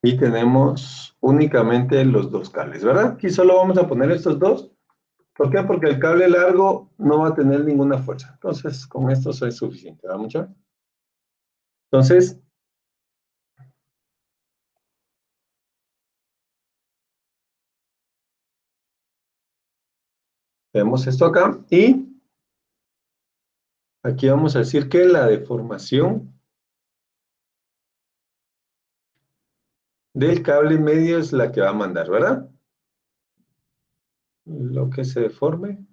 Y tenemos únicamente los dos cables, ¿verdad? Aquí solo vamos a poner estos dos. ¿Por qué? Porque el cable largo no va a tener ninguna fuerza. Entonces, con esto es suficiente, ¿verdad, muchachos? Entonces, tenemos esto acá y aquí vamos a decir que la deformación del cable medio es la que va a mandar, ¿verdad? Lo que se deforme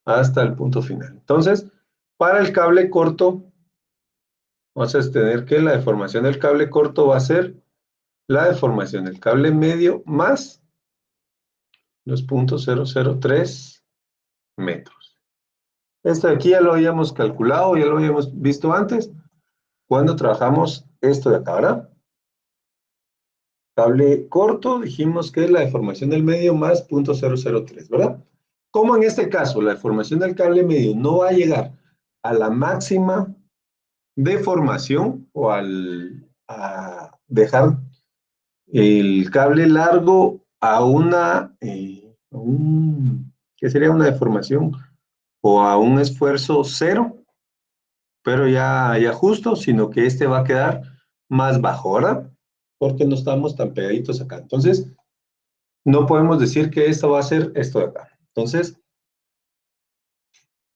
hasta el punto final. Entonces, para el cable corto, vamos a tener que la deformación del cable corto va a ser la deformación del cable medio más los 0.003 metros. Esto de aquí ya lo habíamos calculado, ya lo habíamos visto antes, cuando trabajamos esto de acá, ¿verdad? Cable corto, dijimos que es la deformación del medio más 0.003, ¿verdad? Como en este caso la deformación del cable medio no va a llegar a la máxima deformación o a dejar el cable largo a ¿qué sería una deformación? O a un esfuerzo cero, pero ya justo, sino que este va a quedar más bajo, ¿verdad? Porque no estamos tan pegaditos acá. Entonces, no podemos decir que esto va a ser esto de acá. Entonces,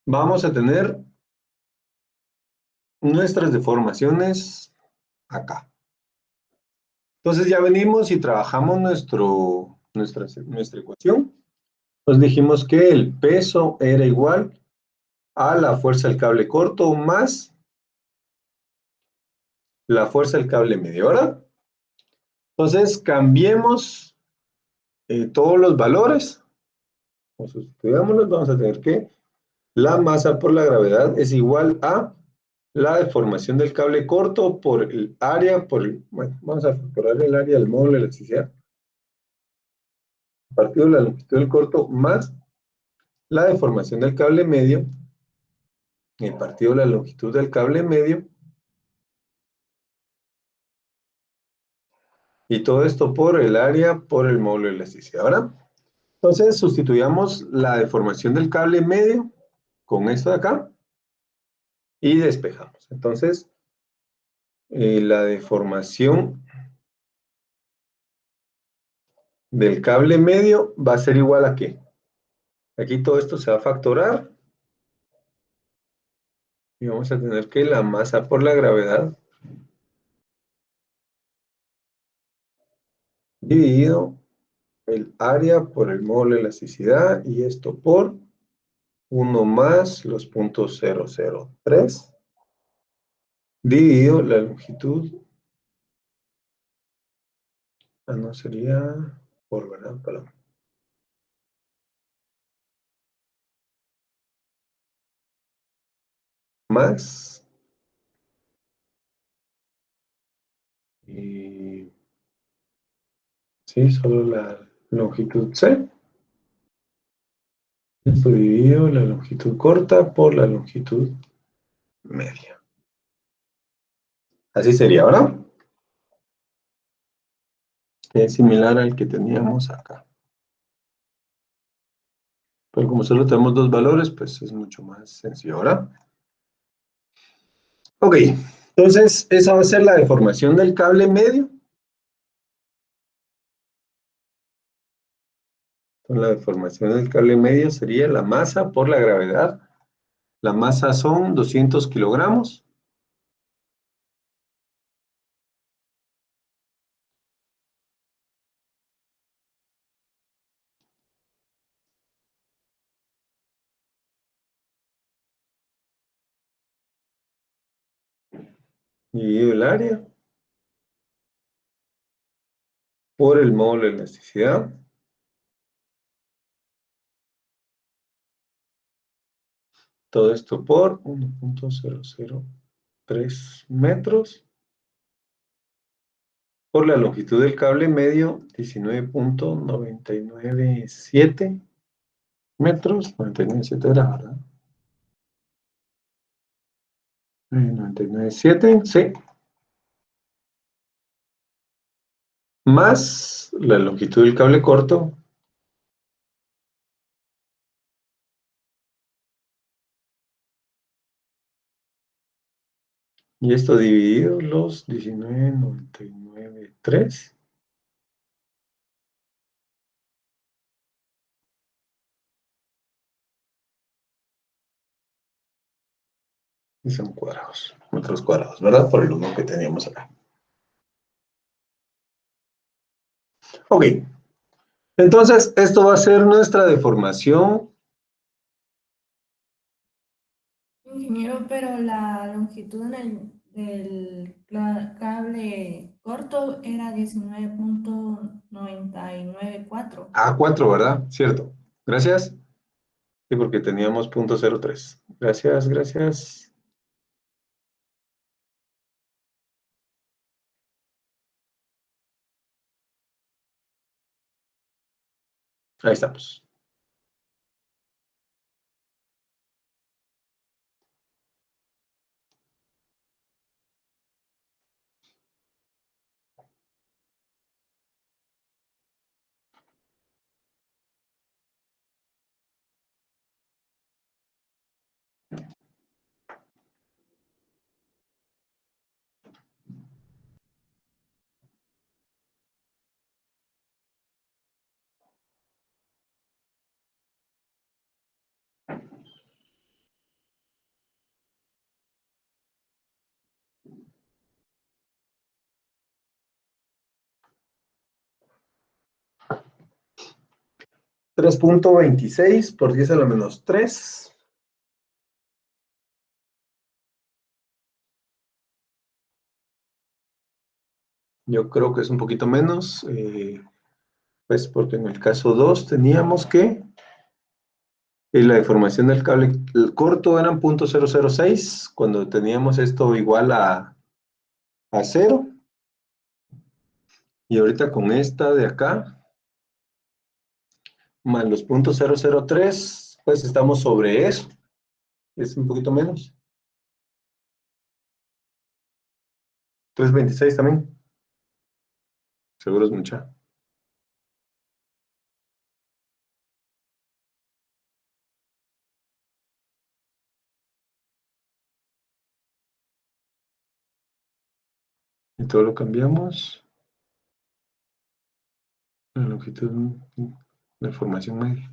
vamos a tener nuestras deformaciones acá. Entonces ya venimos y trabajamos nuestra ecuación. Entonces dijimos que el peso era igual a la fuerza del cable corto más la fuerza del cable medio, ¿verdad? Entonces cambiemos todos los valores. O sustituyámoslos, vamos a tener que la masa por la gravedad es igual a la deformación del cable corto por el área, bueno, vamos a factorar el área del módulo de elasticidad, partido de la longitud del corto más la deformación del cable medio, partido de la longitud del cable medio, y todo esto por el área por el módulo de elasticidad, ¿verdad? Entonces sustituyamos la deformación del cable medio con esto de acá y despejamos. Entonces, la deformación del cable medio va a ser igual a ¿qué? Aquí todo esto se va a factorar y vamos a tener que la masa por la gravedad dividido el área por el módulo de elasticidad y esto por 1 más los 0.003 dividido la longitud, no sería por, ¿verdad? Perdón. Más Sí, solo la longitud C. Esto dividido la longitud corta por la longitud media. Así sería, ¿verdad? Es similar al que teníamos acá. Pero como solo tenemos dos valores, pues es mucho más sencillo, ¿verdad? Ok, entonces esa va a ser la deformación del cable medio. Entonces, la deformación del cable medio sería la masa por la gravedad. La masa son 200 kilogramos. Dividido el área por el módulo de elasticidad. Todo esto por 1.003 metros. Por la longitud del cable medio, 19.997 metros. 997 era, ¿verdad? 997, sí. Más la longitud del cable corto. Y esto dividido los 19.993. Y son cuadrados, metros cuadrados, ¿verdad? Por el uno que teníamos acá. Ok. Entonces, esto va a ser nuestra deformación. Ingeniero, pero la longitud del cable corto era 19.994. A4, ¿verdad? Cierto. Gracias. Sí, porque teníamos 0.03. Gracias, gracias. Ahí estamos. $3.26 por 10 a la menos 3. Yo creo que es un poquito menos, pues porque en el caso 2 teníamos que la deformación del cable el corto eran .006, cuando teníamos esto igual a 0. Y ahorita con esta de acá, más los .003, pues estamos sobre eso. Es un poquito menos. 3.26 también. Seguro es mucha. Y todo lo cambiamos. La longitud de formación media.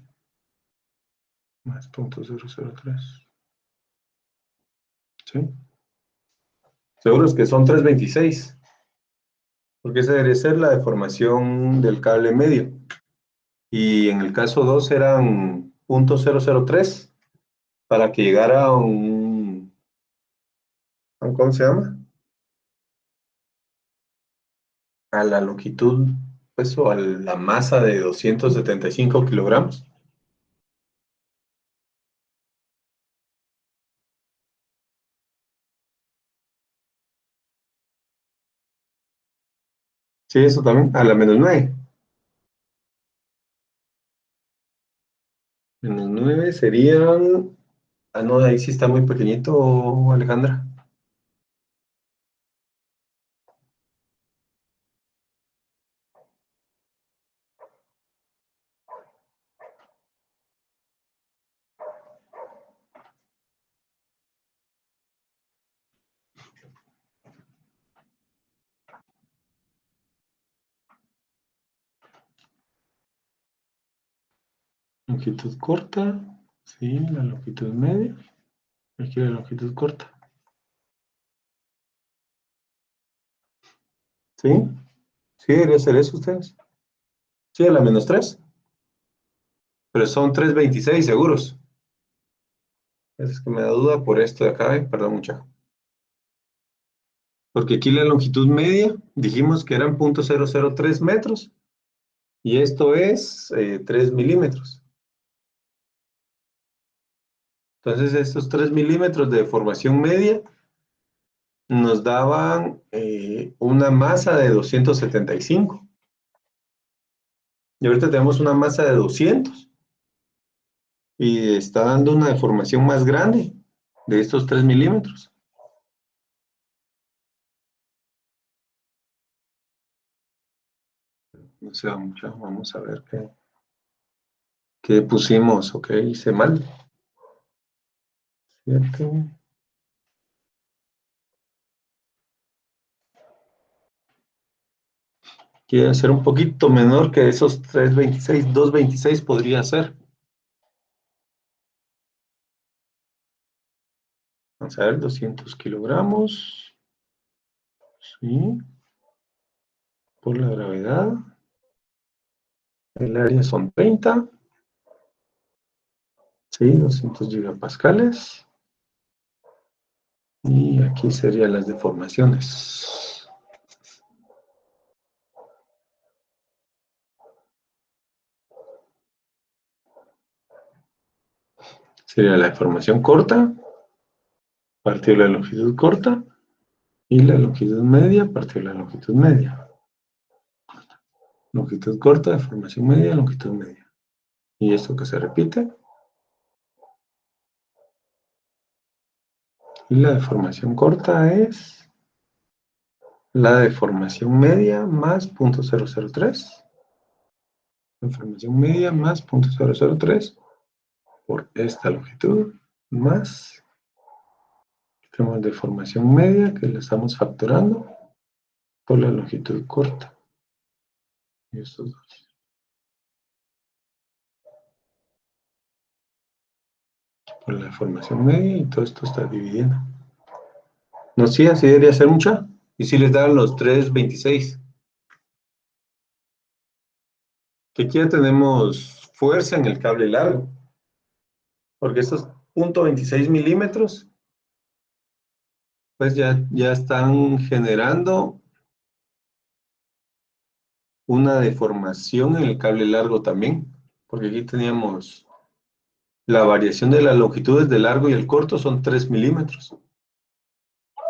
Más .003. ¿Sí? Seguros que son 3.26. Porque esa debe ser la deformación del cable medio. Y en el caso 2 eran .003 para que llegara a un, ¿cómo se llama? A la longitud, pues, o a la masa de 275 kilogramos. Sí, eso también, a la -9. -9 serían... Ah, no, ahí sí está muy pequeñito, Alejandra. Longitud corta. Sí, la longitud media. Aquí la longitud corta. ¿Sí? Sí, debería ser eso ustedes. Sí, a la -3. Pero son 3.26 seguros. Es que me da duda por esto de acá, perdón mucha. Porque aquí la longitud media, dijimos que eran 0.003 metros. Y esto es 3 milímetros. Entonces, estos 3 milímetros de deformación media nos daban una masa de 275. Y ahorita tenemos una masa de 200. Y está dando una deformación más grande de estos 3 milímetros. No sé, mucho. Vamos a ver qué pusimos. Ok, hice mal. ¿Cierto? Quiere ser un poquito menor que esos 3.26, 2.26 podría ser. Vamos a ver, 200 kilogramos. Sí. Por la gravedad. El área son 30. Sí, 200 gigapascales. Y aquí serían las deformaciones. Sería la deformación corta, partido de la longitud corta, y la longitud media, partido de la longitud media. Longitud corta, deformación media, longitud media. Y esto que se repite. Y la deformación corta es la deformación media más 0.003. Deformación media más 0.003 por esta longitud más, tenemos deformación media que la estamos factorando por la longitud corta. Y estos dos. Por la deformación media y todo esto está dividiendo. No, sí, así debería ser mucha. Y si les dan los 3.26. Que aquí ya tenemos fuerza en el cable largo. Porque estos 0.26 milímetros, pues ya están generando una deformación en el cable largo también. Porque aquí teníamos la variación de las longitudes del largo y el corto son 3 milímetros.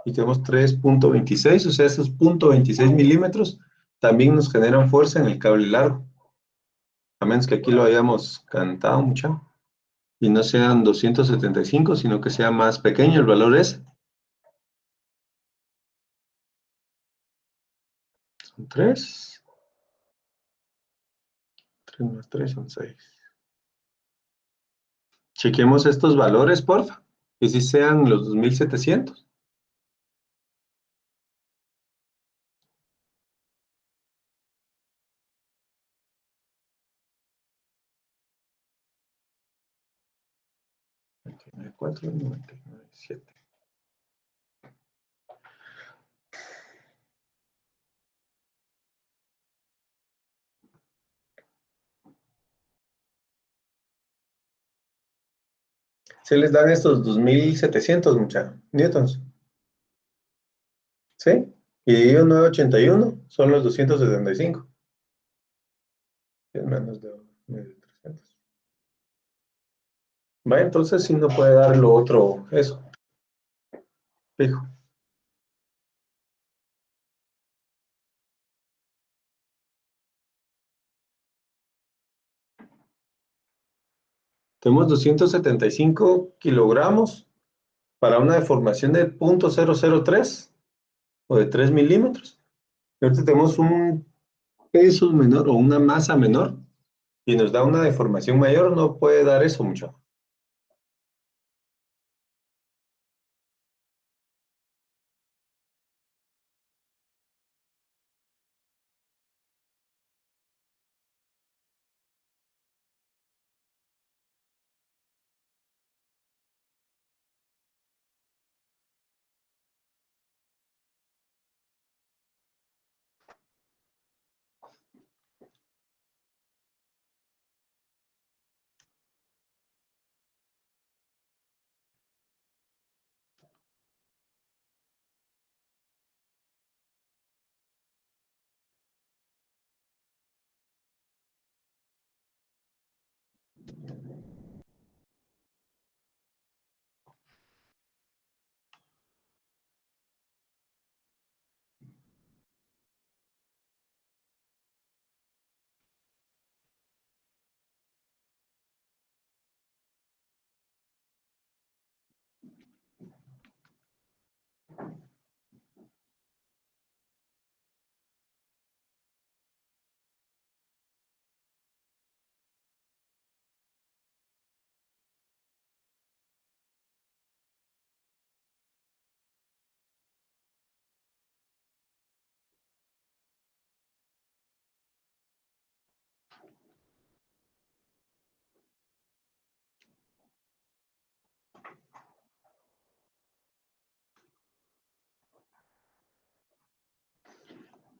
Y tenemos 3.26, o sea, esos 0.26 milímetros también nos generan fuerza en el cable largo. A menos que aquí lo hayamos cantado mucho. Y no sean 275, sino que sea más pequeño el valor ese. Son 3. 3 más 3 son 6. Chequemos estos valores, porfa. Que sí sean los 2700. $99.4, $99.7. Se les dan estos 2700, newtons. ¿Sí? Y dividido 981 son los 275. Es menos de 300. Va, entonces sí no puede dar lo otro, eso. Fijo. Tenemos 275 kilogramos para una deformación de 0.003 o de 3 milímetros. Ahorita tenemos un peso menor o una masa menor y nos da una deformación mayor, no puede dar eso mucho.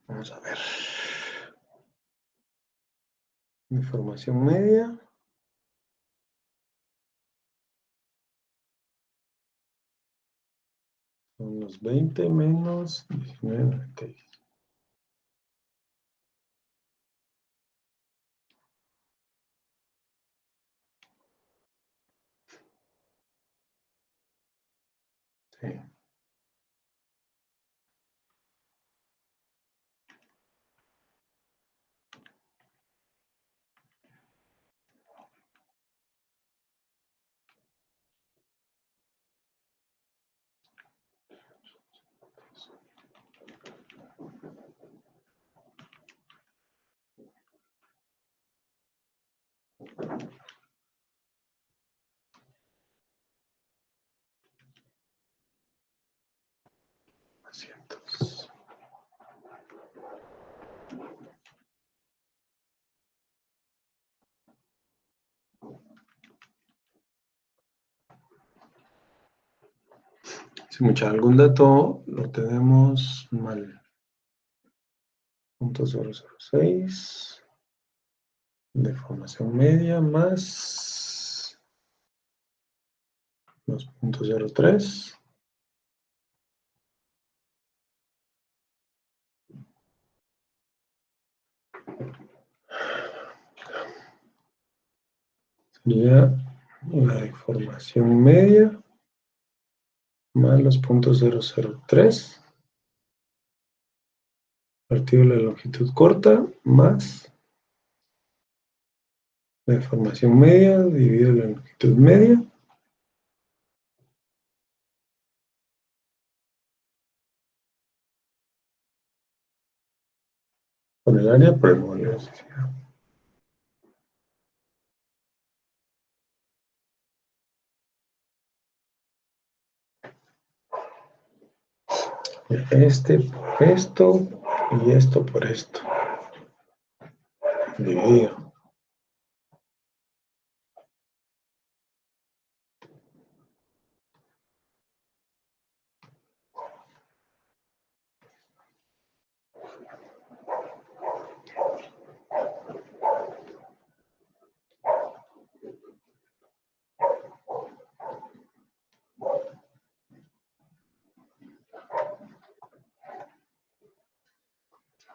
Vamos a ver. Información media. Son los 20 menos 19. Sí. Asientos. Si mucha algún dato lo tenemos mal. 0.006. Deformación media más 2.03. Sería la deformación media más los 0.003 partido de la longitud corta más la deformación media dividido la longitud media con el área por el módulo de necesidad. Este por esto y esto por esto. Dividido.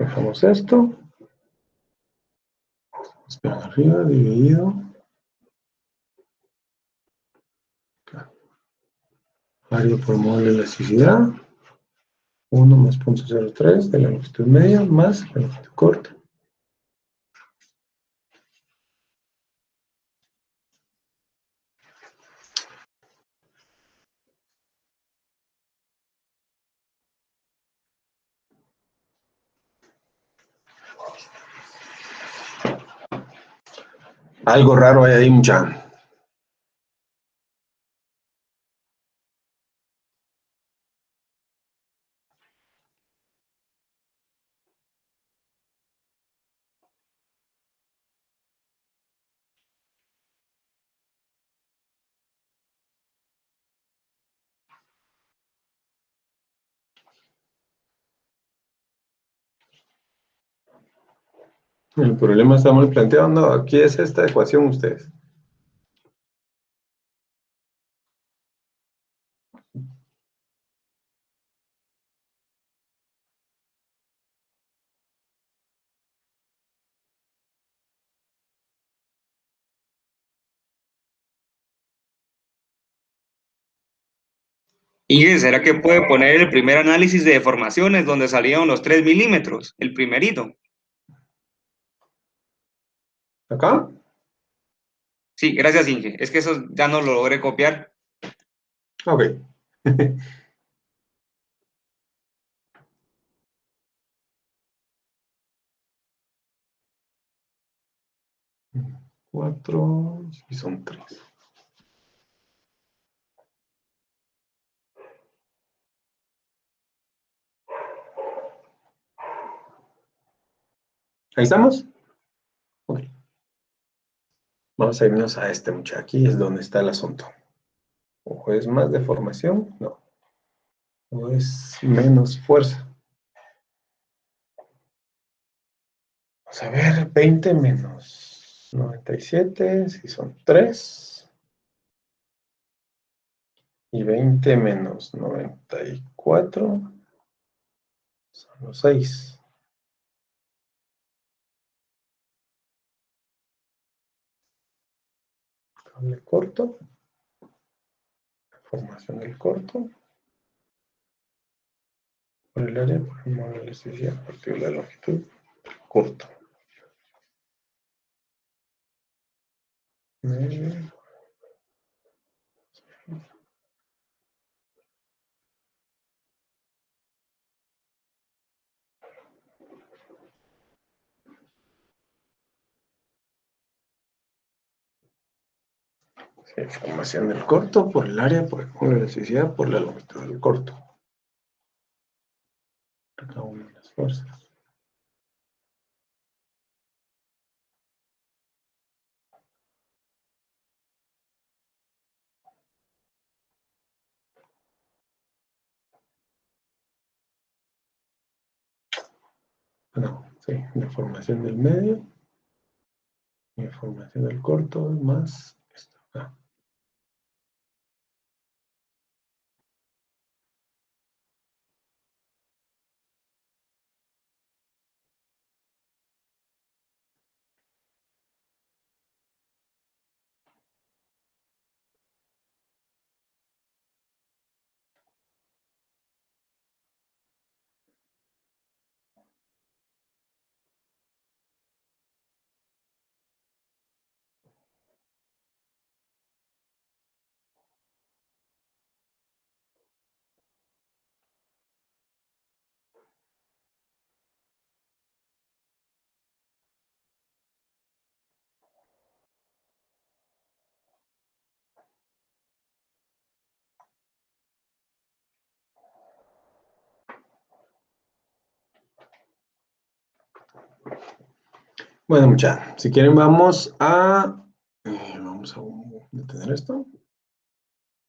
Dejamos esto. Espera arriba, dividido. Acá. Área por módulo de elasticidad. 1 más 0.03 de la longitud media más la longitud corta. Algo raro hay ahí, mucha. El problema está mal planteado. No, aquí es esta ecuación ustedes. Y ¿será que puede poner el primer análisis de deformaciones donde salieron los 3 milímetros? El primerito. ¿Acá? Sí, gracias, Inge. Es que eso ya no lo logré copiar. Ok. 4 y son 3. ¿Ahí estamos? Ok. Vamos a irnos a este, muchacho. Aquí es donde está el asunto. ¿O es más deformación? No. ¿O es menos fuerza? Vamos a ver, 20 menos 97, si son 3. Y 20 menos 94 son los 6. Cable corto. Formación del corto. Por el área, por el módulo de elasticidad, a partir de la longitud. Corto. Medio. Sí, formación del corto por el área, por el módulo de elasticidad, por la longitud del corto. Cada una de las fuerzas. No, sí, la formación del medio. Y la formación del corto más esto. Bueno, muchachos, si quieren vamos a detener esto.